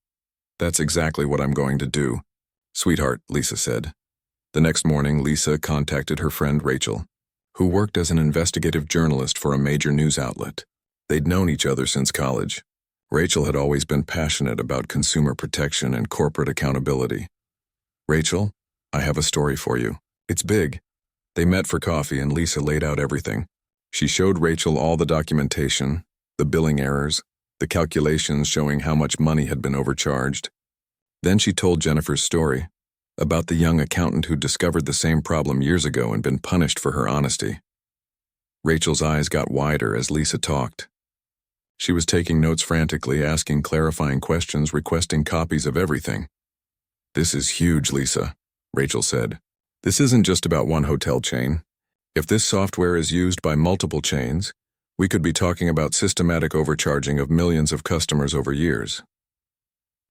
Speaker 1: "That's exactly what I'm going to do." "Sweetheart," Lisa said. The next morning, Lisa contacted her friend Rachel, who worked as an investigative journalist for a major news outlet. They'd known each other since college. Rachel had always been passionate about consumer protection and corporate accountability. "Rachel, I have a story for you. It's big." They met for coffee and Lisa laid out everything. She showed Rachel all the documentation, the billing errors, the calculations showing how much money had been overcharged. Then she told Jennifer's story, about the young accountant who discovered the same problem years ago and been punished for her honesty. Rachel's eyes got wider as Lisa talked. She was taking notes frantically, asking clarifying questions, requesting copies of everything. "This is huge, Lisa," Rachel said. "This isn't just about one hotel chain. If this software is used by multiple chains, we could be talking about systematic overcharging of millions of customers over years."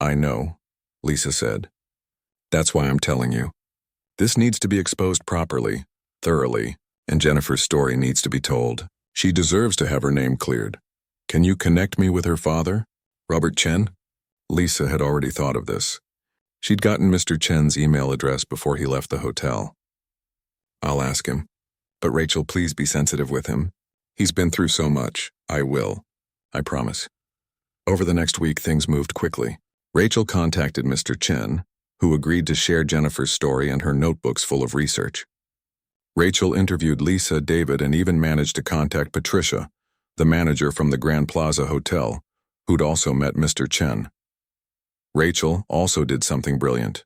Speaker 1: "I know," Lisa said. "That's why I'm telling you. This needs to be exposed properly, thoroughly, and Jennifer's story needs to be told. She deserves to have her name cleared. Can you connect me with her father, Robert Chen?" Lisa had already thought of this. She'd gotten Mr. Chen's email address before he left the hotel. "I'll ask him. But Rachel, please be sensitive with him. He's been through so much. I will. I promise." Over the next week, things moved quickly. Rachel contacted Mr. Chen, who agreed to share Jennifer's story and her notebooks full of research. Rachel interviewed Lisa, David, and even managed to contact Patricia, the manager from the Grand Plaza Hotel, who'd also met Mr. Chen. Rachel also did something brilliant.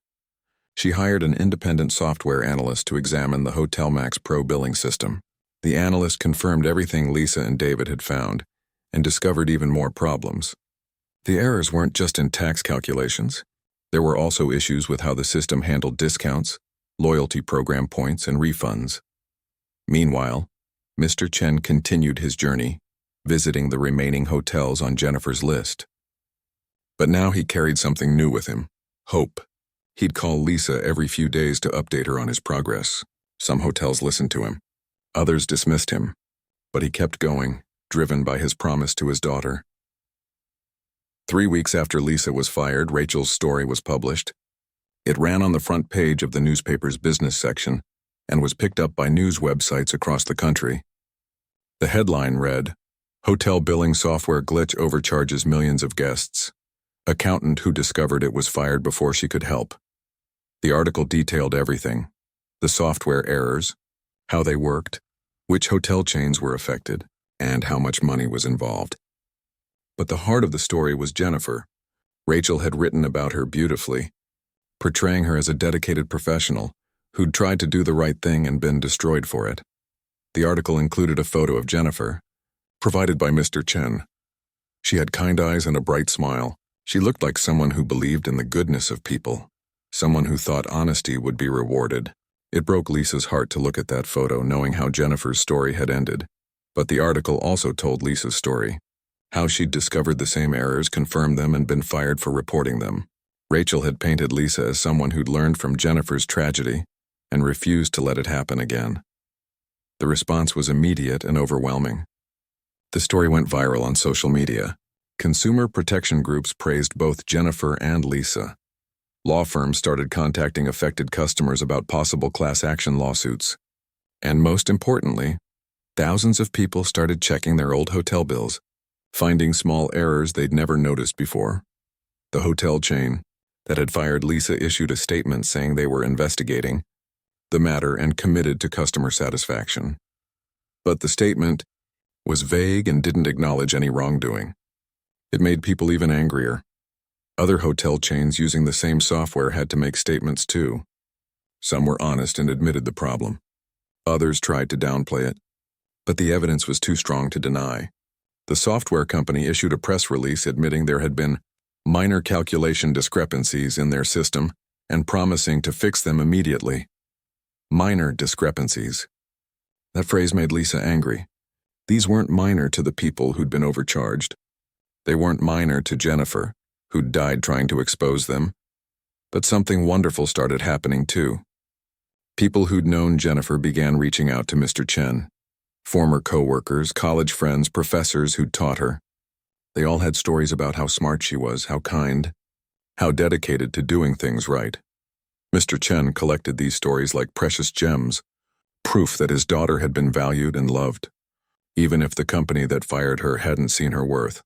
Speaker 1: She hired an independent software analyst to examine the Hotel Max Pro billing system. The analyst confirmed everything Lisa and David had found and discovered even more problems. The errors weren't just in tax calculations. There were also issues with how the system handled discounts, loyalty program points, and refunds. Meanwhile, Mr. Chen continued his journey, visiting the remaining hotels on Jennifer's list. But now he carried something new with him: hope. He'd call Lisa every few days to update her on his progress. Some hotels listened to him. Others dismissed him. But he kept going, driven by his promise to his daughter. 3 weeks after Lisa was fired, Rachel's story was published. It ran on the front page of the newspaper's business section and was picked up by news websites across the country. The headline read, "Hotel billing software glitch overcharges millions of guests. Accountant who discovered it was fired before she could help." The article detailed everything: the software errors, how they worked, which hotel chains were affected, and how much money was involved. But the heart of the story was Jennifer. Rachel had written about her beautifully, portraying her as a dedicated professional who'd tried to do the right thing and been destroyed for it. The article included a photo of Jennifer, provided by Mr. Chen. She had kind eyes and a bright smile. She looked like someone who believed in the goodness of people, someone who thought honesty would be rewarded. It broke Lisa's heart to look at that photo, knowing how Jennifer's story had ended. But the article also told Lisa's story, how she'd discovered the same errors, confirmed them, and been fired for reporting them. Rachel had painted Lisa as someone who'd learned from Jennifer's tragedy and refused to let it happen again. The response was immediate and overwhelming. The story went viral on social media. Consumer protection groups praised both Jennifer and Lisa. Law firms started contacting affected customers about possible class action lawsuits. And most importantly, thousands of people started checking their old hotel bills, finding small errors they'd never noticed before. The hotel chain that had fired Lisa issued a statement saying they were investigating the matter and committed to customer satisfaction. But the statement was vague and didn't acknowledge any wrongdoing. It made people even angrier. Other hotel chains using the same software had to make statements too. Some were honest and admitted the problem. Others tried to downplay it, but the evidence was too strong to deny. The software company issued a press release admitting there had been minor calculation discrepancies in their system and promising to fix them immediately. Minor discrepancies. That phrase made Lisa angry. These weren't minor to the people who'd been overcharged. They weren't minor to Jennifer, who'd died trying to expose them. But something wonderful started happening too. People who'd known Jennifer began reaching out to Mr. Chen. Former co-workers, college friends, professors who'd taught her. They all had stories about how smart she was, how kind, how dedicated to doing things right. Mr. Chen collected these stories like precious gems, proof that his daughter had been valued and loved, even if the company that fired her hadn't seen her worth.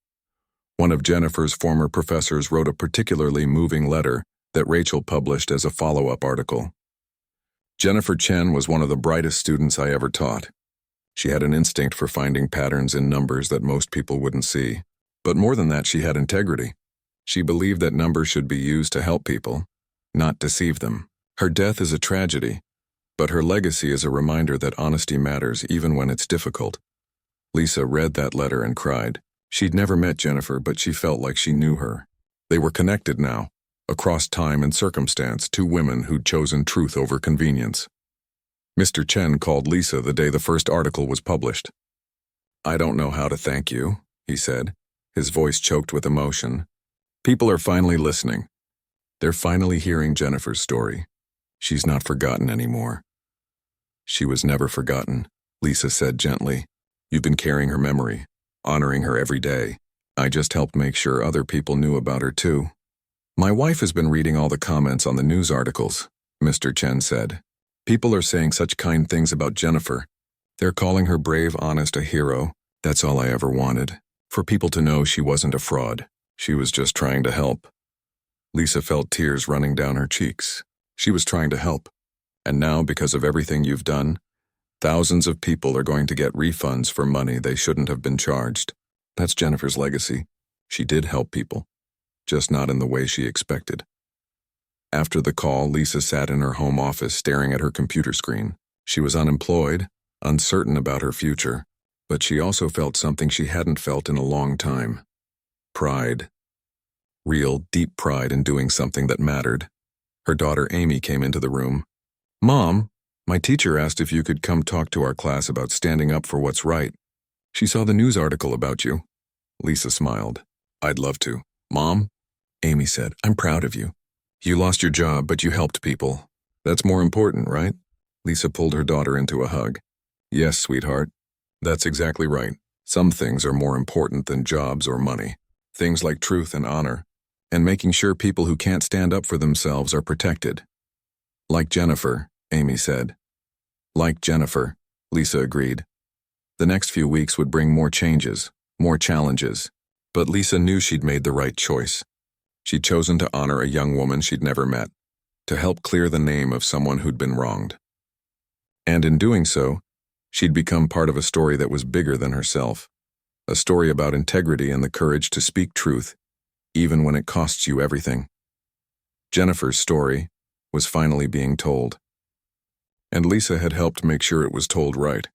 Speaker 1: One of Jennifer's former professors wrote a particularly moving letter that Rachel published as a follow-up article. Jennifer Chen was one of the brightest students I ever taught. She had an instinct for finding patterns in numbers that most people wouldn't see. But more than that, she had integrity. She believed that numbers should be used to help people, not deceive them. Her death is a tragedy, but her legacy is a reminder that honesty matters even when it's difficult. Lisa read that letter and cried. She'd never met Jennifer, but she felt like she knew her. They were connected now, across time and circumstance, two women who'd chosen truth over convenience. Mr. Chen called Lisa the day the first article was published. "I don't know how to thank you," he said, his voice choked with emotion. "People are finally listening. They're finally hearing Jennifer's story. She's not forgotten anymore." "She was never forgotten," Lisa said gently. "You've been carrying her memory, honoring her every day. I just helped make sure other people knew about her too." "My wife has been reading all the comments on the news articles," Mr. Chen said. "People are saying such kind things about Jennifer. They're calling her brave, honest, a hero. That's all I ever wanted. For people to know she wasn't a fraud. She was just trying to help." Lisa felt tears running down her cheeks. She was trying to help. And now, because of everything you've done, thousands of people are going to get refunds for money they shouldn't have been charged. That's Jennifer's legacy. She did help people, just not in the way she expected. After the call, Lisa sat in her home office staring at her computer screen. She was unemployed, uncertain about her future, but she also felt something she hadn't felt in a long time. Pride. Real, deep pride in doing something that mattered. Her daughter Amy came into the room. "Mom, my teacher asked if you could come talk to our class about standing up for what's right." She saw the news article about you. Lisa smiled. I'd love to. Mom? Amy said, I'm proud of you. You lost your job, but you helped people. That's more important, right? Lisa pulled her daughter into a hug. Yes, sweetheart. That's exactly right. Some things are more important than jobs or money. Things like truth and honor, and making sure people who can't stand up for themselves are protected. Like Jennifer, Amy said. Like Jennifer, Lisa agreed. The next few weeks would bring more changes, more challenges, but Lisa knew she'd made the right choice. She'd chosen to honor a young woman she'd never met, to help clear the name of someone who'd been wronged. And in doing so, she'd become part of a story that was bigger than herself, a story about integrity and the courage to speak truth, even when it costs you everything. Jennifer's story was finally being told, and Lisa had helped make sure it was told right.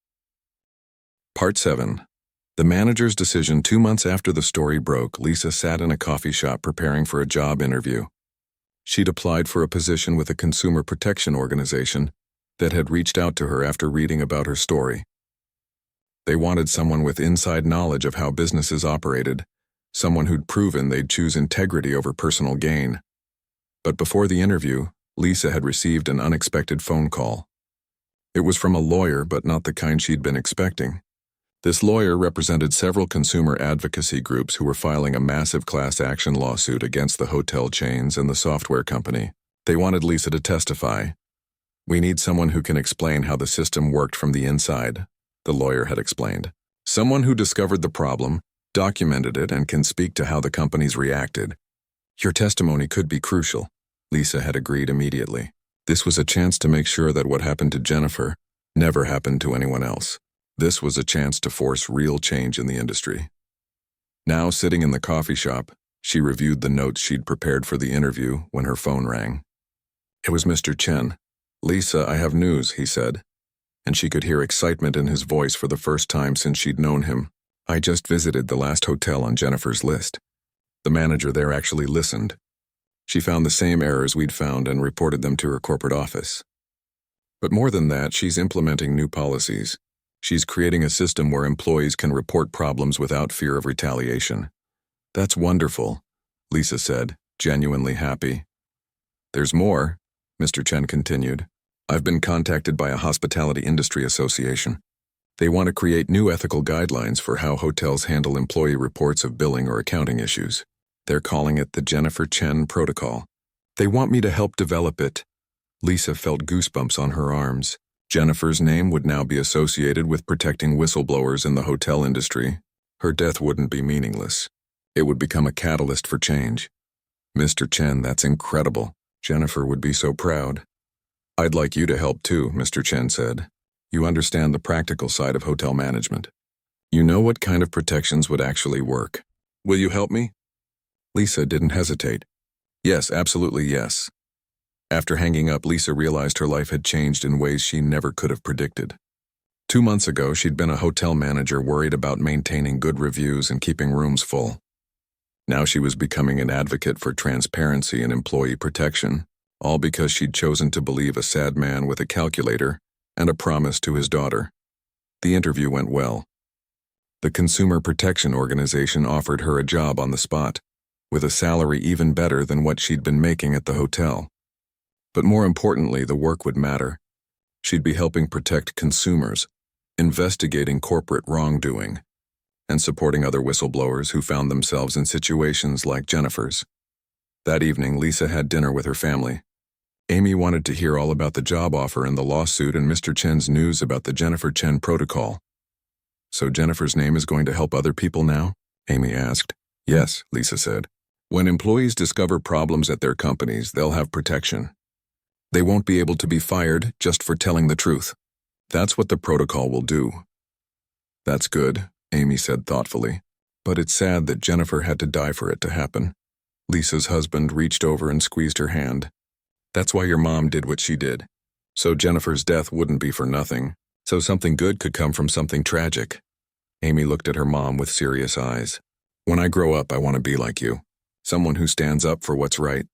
Speaker 1: Part 7. The manager's decision. 2 months after the story broke, Lisa sat in a coffee shop preparing for a job interview. She'd applied for a position with a consumer protection organization that had reached out to her after reading about her story. They wanted someone with inside knowledge of how businesses operated, someone who'd proven they'd choose integrity over personal gain. But before the interview, Lisa had received an unexpected phone call. It was from a lawyer, but not the kind she'd been expecting. This lawyer represented several consumer advocacy groups who were filing a massive class action lawsuit against the hotel chains and the software company. They wanted Lisa to testify. We need someone who can explain how the system worked from the inside, the lawyer had explained. Someone who discovered the problem, documented it, and can speak to how the companies reacted. Your testimony could be crucial, Lisa had agreed immediately. This was a chance to make sure that what happened to Jennifer never happened to anyone else. This was a chance to force real change in the industry. Now, sitting in the coffee shop, she reviewed the notes she'd prepared for the interview when her phone rang. It was Mr. Chen. Lisa, I have news, he said, and she could hear excitement in his voice for the first time since she'd known him. I just visited the last hotel on Jennifer's list. The manager there actually listened. She found the same errors we'd found and reported them to her corporate office. But more than that, she's implementing new policies. She's creating a system where employees can report problems without fear of retaliation. That's wonderful, Lisa said, genuinely happy. There's more, Mr. Chen continued. I've been contacted by a hospitality industry association. They want to create new ethical guidelines for how hotels handle employee reports of billing or accounting issues. They're calling it the Jennifer Chen Protocol. They want me to help develop it. Lisa felt goosebumps on her arms. Jennifer's name would now be associated with protecting whistleblowers in the hotel industry. Her death wouldn't be meaningless. It would become a catalyst for change. Mr. Chen, that's incredible. Jennifer would be so proud. I'd like you to help too, Mr. Chen said. You understand the practical side of hotel management. You know what kind of protections would actually work. Will you help me? Lisa didn't hesitate. Yes, absolutely yes. After hanging up, Lisa realized her life had changed in ways she never could have predicted. 2 months ago, she'd been a hotel manager worried about maintaining good reviews and keeping rooms full. Now she was becoming an advocate for transparency and employee protection, all because she'd chosen to believe a sad man with a calculator and a promise to his daughter. The interview went well. The Consumer Protection Organization offered her a job on the spot, with a salary even better than what she'd been making at the hotel. But more importantly, the work would matter. She'd be helping protect consumers, investigating corporate wrongdoing, and supporting other whistleblowers who found themselves in situations like Jennifer's. That evening, Lisa had dinner with her family. Amy wanted to hear all about the job offer and the lawsuit and Mr. Chen's news about the Jennifer Chen Protocol. So Jennifer's name is going to help other people now? Amy asked. Yes, Lisa said. When employees discover problems at their companies, they'll have protection. They won't be able to be fired just for telling the truth. That's what the protocol will do. That's good, Amy said thoughtfully. But it's sad that Jennifer had to die for it to happen. Lisa's husband reached over and squeezed her hand. That's why your mom did what she did. So Jennifer's death wouldn't be for nothing. So something good could come from something tragic. Amy looked at her mom with serious eyes. When I grow up, I want to be like you. Someone who stands up for what's right.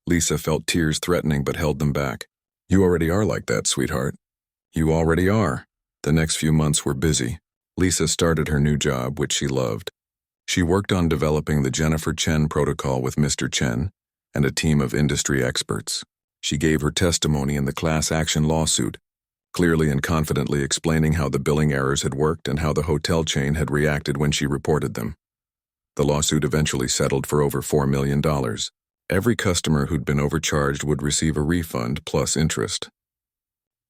Speaker 1: Lisa felt tears threatening but held them back. You already are like that, sweetheart. You already are. The next few months were busy. Lisa started her new job, which she loved. She worked on developing the Jennifer Chen protocol with Mr. Chen and a team of industry experts. She gave her testimony in the class action lawsuit, clearly and confidently explaining how the billing errors had worked and how the hotel chain had reacted when she reported them. The lawsuit eventually settled for over $4 million. Every customer who'd been overcharged would receive a refund plus interest.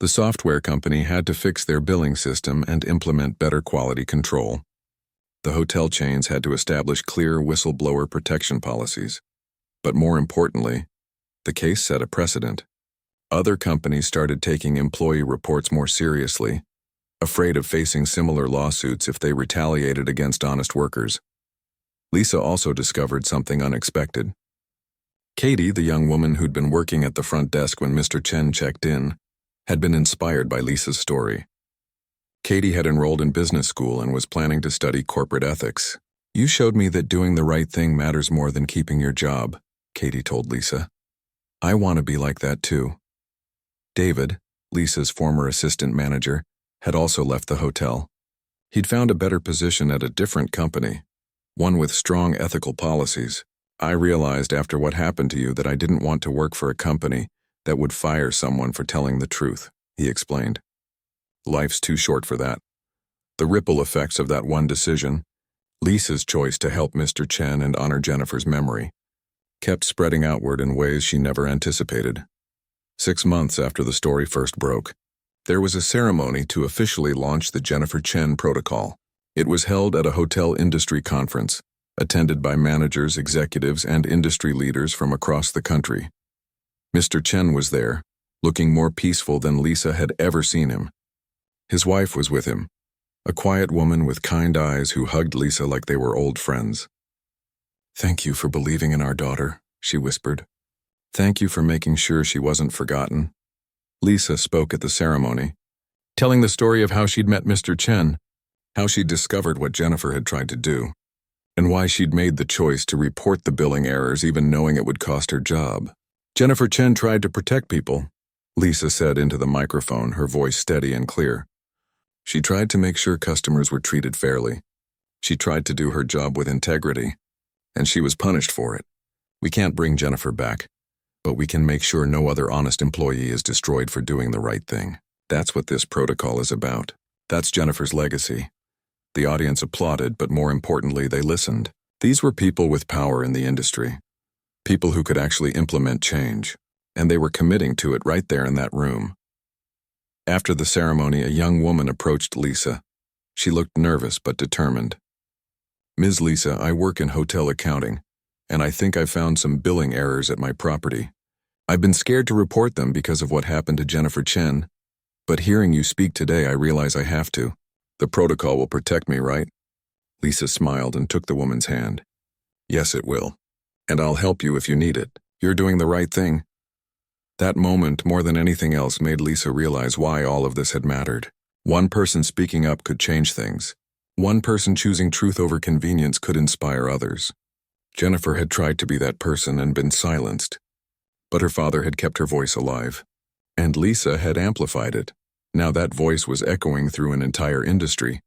Speaker 1: The software company had to fix their billing system and implement better quality control. The hotel chains had to establish clear whistleblower protection policies. But more importantly, the case set a precedent. Other companies started taking employee reports more seriously, afraid of facing similar lawsuits if they retaliated against honest workers. Lisa also discovered something unexpected. Katie, the young woman who'd been working at the front desk when Mr. Chen checked in, had been inspired by Lisa's story. Katie had enrolled in business school and was planning to study corporate ethics. "You showed me that doing the right thing matters more than keeping your job," Katie told Lisa. "I want to be like that too." David, Lisa's former assistant manager, had also left the hotel. He'd found a better position at a different company, one with strong ethical policies. "I realized after what happened to you that I didn't want to work for a company that would fire someone for telling the truth," he explained. "Life's too short for that." The ripple effects of that one decision, Lisa's choice to help Mr. Chen and honor Jennifer's memory, kept spreading outward in ways she never anticipated. 6 months after the story first broke, there was a ceremony to officially launch the Jennifer Chen protocol. It was held at a hotel industry conference, attended by managers, executives, and industry leaders from across the country. Mr. Chen was there, looking more peaceful than Lisa had ever seen him. His wife was with him, a quiet woman with kind eyes who hugged Lisa like they were old friends. "Thank you for believing in our daughter," she whispered. "Thank you for making sure she wasn't forgotten." Lisa spoke at the ceremony, telling the story of how she'd met Mr. Chen, how she'd discovered what Jennifer had tried to do, and why she'd made the choice to report the billing errors even knowing it would cost her job. "Jennifer Chen tried to protect people," Lisa said into the microphone, her voice steady and clear. "She tried to make sure customers were treated fairly. She tried to do her job with integrity, and she was punished for it. We can't bring Jennifer back, but we can make sure no other honest employee is destroyed for doing the right thing. That's what this protocol is about. That's Jennifer's legacy." The audience applauded, but more importantly, they listened. These were people with power in the industry, people who could actually implement change, and they were committing to it right there in that room. After the ceremony, a young woman approached Lisa. She looked nervous but determined. "Ms. Lisa, I work in hotel accounting, and I think I found some billing errors at my property. I've been scared to report them because of what happened to Jennifer Chen, but hearing you speak today, I realize I have to. The protocol will protect me, right?" Lisa smiled and took the woman's hand. "Yes, it will. And I'll help you if you need it. You're doing the right thing." That moment, more than anything else, made Lisa realize why all of this had mattered. One person speaking up could change things. One person choosing truth over convenience could inspire others. Jennifer had tried to be that person and been silenced, but her father had kept her voice alive, and Lisa had amplified it. Now that voice was echoing through an entire industry,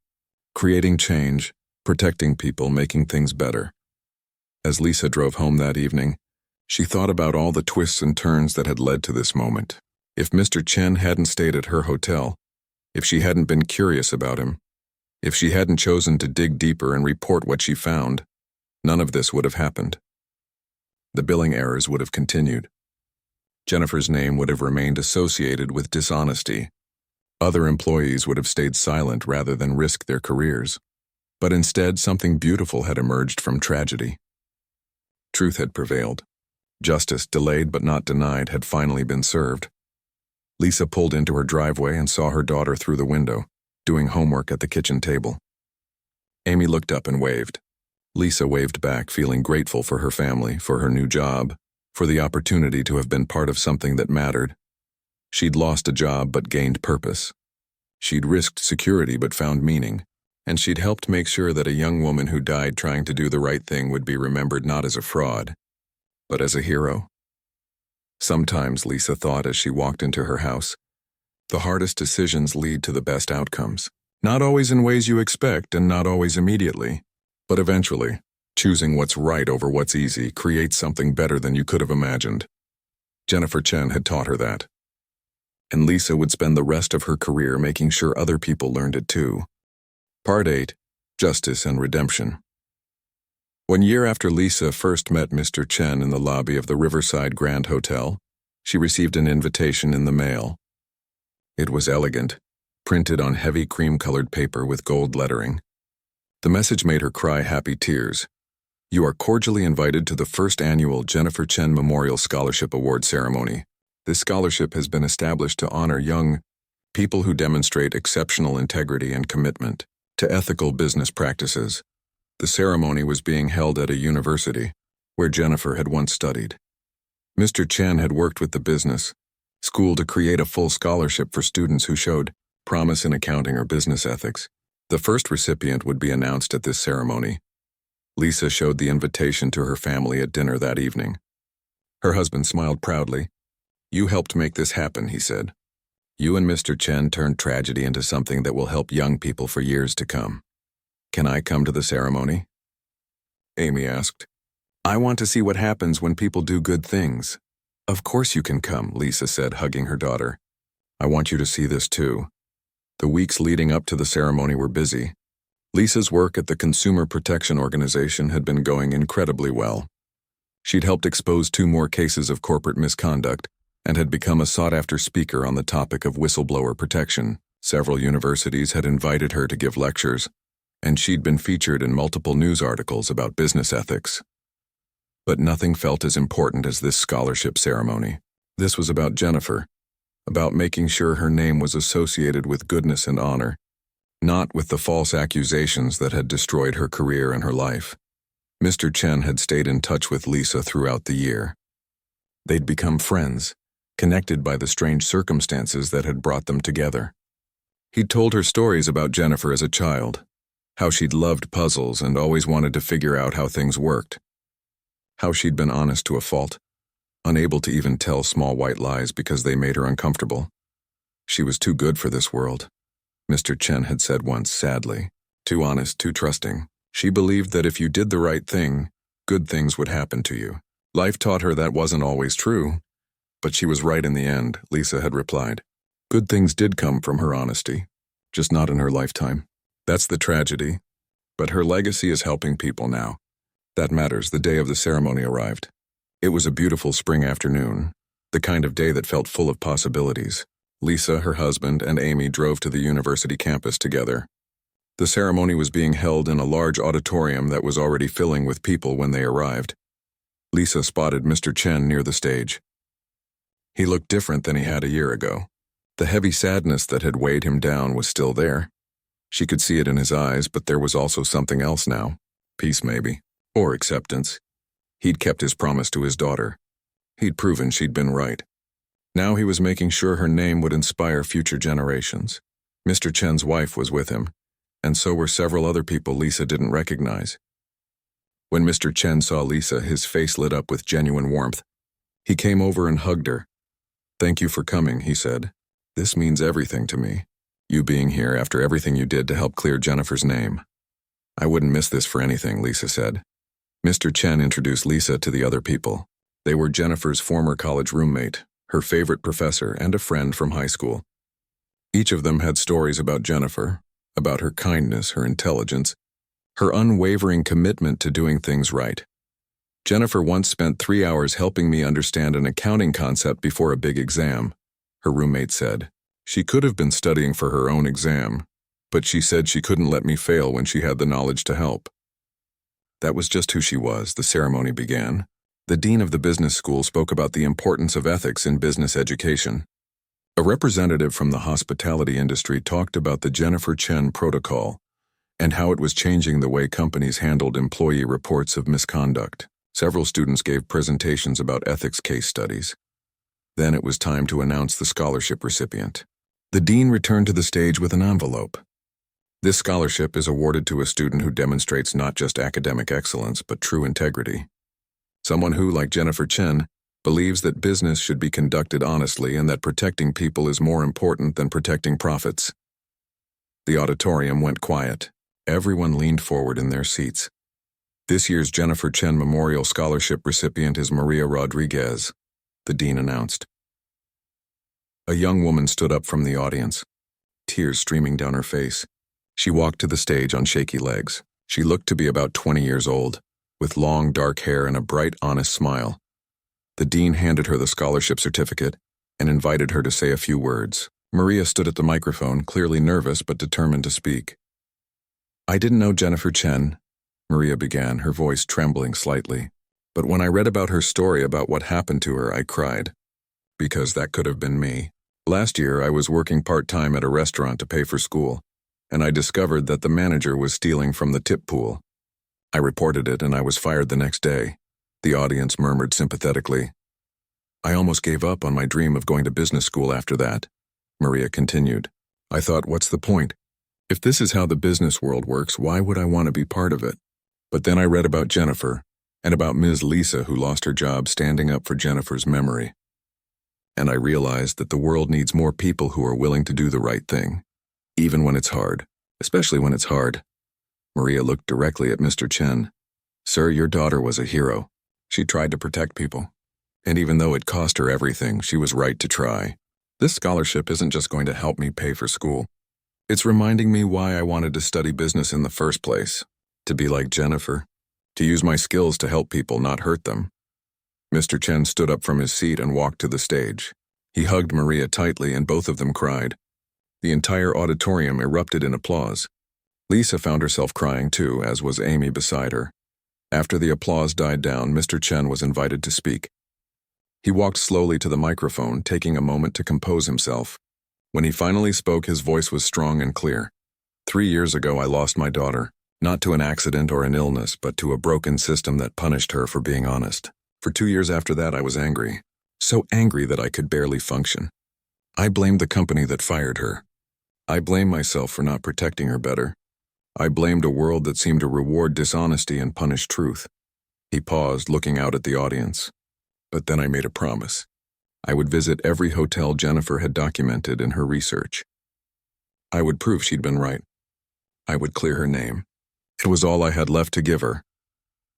Speaker 1: creating change, protecting people, making things better. As Lisa drove home that evening, she thought about all the twists and turns that had led to this moment. If Mr. Chen hadn't stayed at her hotel, if she hadn't been curious about him, if she hadn't chosen to dig deeper and report what she found, none of this would have happened. The billing errors would have continued. Jennifer's name would have remained associated with dishonesty. Other employees would have stayed silent rather than risk their careers. But instead, something beautiful had emerged from tragedy. Truth had prevailed. Justice, delayed but not denied, had finally been served. Lisa pulled into her driveway and saw her daughter through the window, doing homework at the kitchen table. Amy looked up and waved. Lisa waved back, feeling grateful for her family, for her new job, for the opportunity to have been part of something that mattered. She'd lost a job but gained purpose. She'd risked security but found meaning. And she'd helped make sure that a young woman who died trying to do the right thing would be remembered not as a fraud, but as a hero. Sometimes, Lisa thought as she walked into her house, the hardest decisions lead to the best outcomes. Not always in ways you expect and not always immediately, but eventually, choosing what's right over what's easy creates something better than you could have imagined. Jennifer Chen had taught her that. And Lisa would spend the rest of her career making sure other people learned it too. Part 8. Justice and Redemption. 1 year after Lisa first met Mr. Chen in the lobby of the Riverside Grand Hotel, she received an invitation in the mail. It was elegant, printed on heavy cream-colored paper with gold lettering. The message made her cry happy tears. You are cordially invited to the first annual Jennifer Chen Memorial Scholarship Award ceremony. This scholarship has been established to honor young people who demonstrate exceptional integrity and commitment to ethical business practices. The ceremony was being held at a university where Jennifer had once studied. Mr. Chen had worked with the business school to create a full scholarship for students who showed promise in accounting or business ethics. The first recipient would be announced at this ceremony. Lisa showed the invitation to her family at dinner that evening. Her husband smiled proudly. You helped make this happen, he said. You and Mr. Chen turned tragedy into something that will help young people for years to come. Can I come to the ceremony? Amy asked. I want to see what happens when people do good things. Of course you can come, Lisa said, hugging her daughter. I want you to see this too. The weeks leading up to the ceremony were busy. Lisa's work at the Consumer Protection Organization had been going incredibly well. She'd helped expose 2 more cases of corporate misconduct and had become a sought-after speaker on the topic of whistleblower protection. Several universities had invited her to give lectures, and she'd been featured in multiple news articles about business ethics. But nothing felt as important as this scholarship ceremony. This was about Jennifer, about making sure her name was associated with goodness and honor, not with the false accusations that had destroyed her career and her life. Mr. Chen had stayed in touch with Lisa throughout the year. They'd become friends, connected by the strange circumstances that had brought them together. He'd told her stories about Jennifer as a child, how she'd loved puzzles and always wanted to figure out how things worked, how she'd been honest to a fault, unable to even tell small white lies because they made her uncomfortable. She was too good for this world, Mr. Chen had said once sadly. Too honest, too trusting. She believed that if you did the right thing, good things would happen to you. Life taught her that wasn't always true, but she was right in the end, Lisa had replied. Good things did come from her honesty, just not in her lifetime. That's the tragedy, but her legacy is helping people now. That matters. The day of the ceremony arrived. It was a beautiful spring afternoon, the kind of day that felt full of possibilities. Lisa, her husband, and Amy drove to the university campus together. The ceremony was being held in a large auditorium that was already filling with people when they arrived. Lisa spotted Mr. Chen near the stage. He looked different than he had a year ago. The heavy sadness that had weighed him down was still there. She could see it in his eyes, but there was also something else now. Peace, maybe. Or acceptance. He'd kept his promise to his daughter. He'd proven she'd been right. Now he was making sure her name would inspire future generations. Mr. Chen's wife was with him, and so were several other people Lisa didn't recognize. When Mr. Chen saw Lisa, his face lit up with genuine warmth. He came over and hugged her. Thank you for coming, he said. This means everything to me. You being here after everything you did to help clear Jennifer's name. I wouldn't miss this for anything, Lisa said. Mr. Chen introduced Lisa to the other people. They were Jennifer's former college roommate, her favorite professor, and a friend from high school. Each of them had stories about Jennifer, about her kindness, her intelligence, her unwavering commitment to doing things right. Jennifer once spent 3 hours helping me understand an accounting concept before a big exam, her roommate said. She could have been studying for her own exam, but she said she couldn't let me fail when she had the knowledge to help. That was just who she was. The ceremony began. The dean of the business school spoke about the importance of ethics in business education. A representative from the hospitality industry talked about the Jennifer Chen protocol and how it was changing the way companies handled employee reports of misconduct. Several students gave presentations about ethics case studies. Then it was time to announce the scholarship recipient. The dean returned to the stage with an envelope. This scholarship is awarded to a student who demonstrates not just academic excellence, but true integrity. Someone who, like Jennifer Chen, believes that business should be conducted honestly and that protecting people is more important than protecting profits. The auditorium went quiet. Everyone leaned forward in their seats. This year's Jennifer Chen Memorial Scholarship recipient is Maria Rodriguez, the dean announced. A young woman stood up from the audience, tears streaming down her face. She walked to the stage on shaky legs. She looked to be about 20 years old, with long dark hair and a bright, honest smile. The dean handed her the scholarship certificate and invited her to say a few words. Maria stood at the microphone, clearly nervous but determined to speak. "I didn't know Jennifer Chen," Maria began, her voice trembling slightly. "But when I read about her story about what happened to her, I cried. Because that could have been me. Last year, I was working part-time at a restaurant to pay for school, and I discovered that the manager was stealing from the tip pool. I reported it and I was fired the next day." The audience murmured sympathetically. "I almost gave up on my dream of going to business school after that," Maria continued. "I thought, what's the point? If this is how the business world works, why would I want to be part of it? But then I read about Jennifer, and about Ms. Lisa who lost her job standing up for Jennifer's memory. And I realized that the world needs more people who are willing to do the right thing, even when it's hard, especially when it's hard." Maria looked directly at Mr. Chen. "Sir, your daughter was a hero. She tried to protect people. And even though it cost her everything, she was right to try. This scholarship isn't just going to help me pay for school. It's reminding me why I wanted to study business in the first place. To be like Jennifer. To use my skills to help people, not hurt them." Mr. Chen stood up from his seat and walked to the stage. He hugged Maria tightly and both of them cried. The entire auditorium erupted in applause. Lisa found herself crying too, as was Amy beside her. After the applause died down, Mr. Chen was invited to speak. He walked slowly to the microphone, taking a moment to compose himself. When he finally spoke, his voice was strong and clear. 3 years ago, I lost my daughter, not to an accident or an illness, but to a broken system that punished her for being honest. For 2 years after that, I was angry. So angry that I could barely function. I blamed the company that fired her. I blamed myself for not protecting her better. I blamed a world that seemed to reward dishonesty and punish truth." He paused, looking out at the audience. "But then I made a promise. I would visit every hotel Jennifer had documented in her research. I would prove she'd been right. I would clear her name. It was all I had left to give her."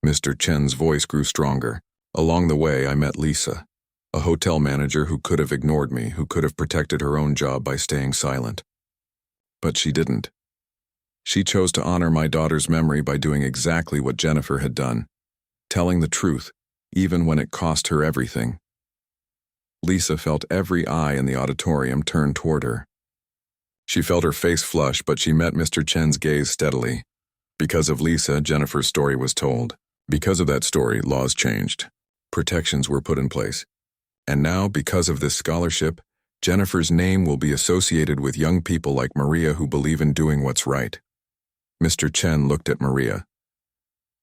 Speaker 1: Mr. Chen's voice grew stronger. "Along the way, I met Lisa, a hotel manager who could have ignored me, who could have protected her own job by staying silent. But she didn't. She chose to honor my daughter's memory by doing exactly what Jennifer had done, telling the truth, even when it cost her everything." Lisa felt every eye in the auditorium turn toward her. She felt her face flush, but she met Mr. Chen's gaze steadily. Because of Lisa, Jennifer's story was told. Because of that story, laws changed. Protections were put in place. And now, because of this scholarship, Jennifer's name will be associated with young people like Maria who believe in doing what's right. Mr. Chen looked at Maria.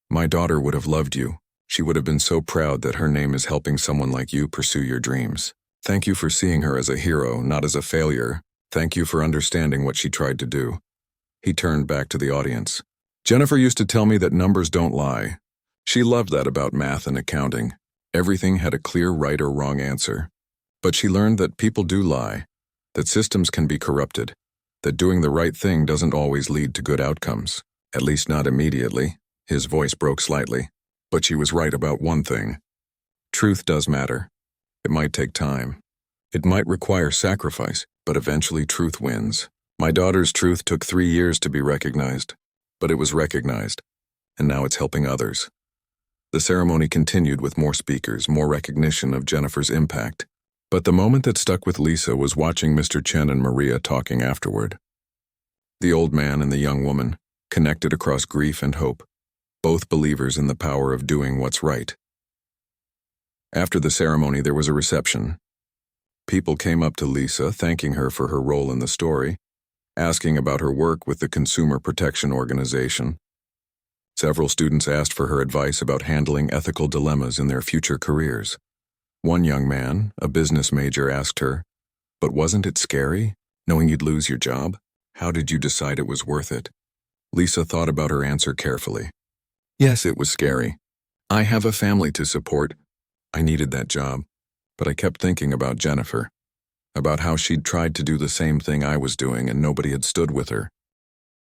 Speaker 1: "My daughter would have loved you. She would have been so proud that her name is helping someone like you pursue your dreams. Thank you for seeing her as a hero, not as a failure. Thank you for understanding what she tried to do." He turned back to the audience. "Jennifer used to tell me that numbers don't lie. She loved that about math and accounting. Everything had a clear right or wrong answer. But she learned that people do lie, that systems can be corrupted, that doing the right thing doesn't always lead to good outcomes, at least not immediately." His voice broke slightly. "But she was right about one thing. Truth does matter. It might take time. It might require sacrifice, but eventually truth wins. My daughter's truth took 3 years to be recognized, but it was recognized, and now it's helping others." The ceremony continued with more speakers, more recognition of Jennifer's impact. But the moment that stuck with Lisa was watching Mr. Chen and Maria talking afterward. The old man and the young woman, connected across grief and hope, both believers in the power of doing what's right. After the ceremony, there was a reception. People came up to Lisa, thanking her for her role in the story, asking about her work with the Consumer Protection Organization. Several students asked for her advice about handling ethical dilemmas in their future careers. One young man, a business major, asked her, "But wasn't it scary, knowing you'd lose your job? How did you decide it was worth it?" Lisa thought about her answer carefully. "Yes, it was scary. I have a family to support. I needed that job, but I kept thinking about Jennifer, about how she'd tried to do the same thing I was doing and nobody had stood with her.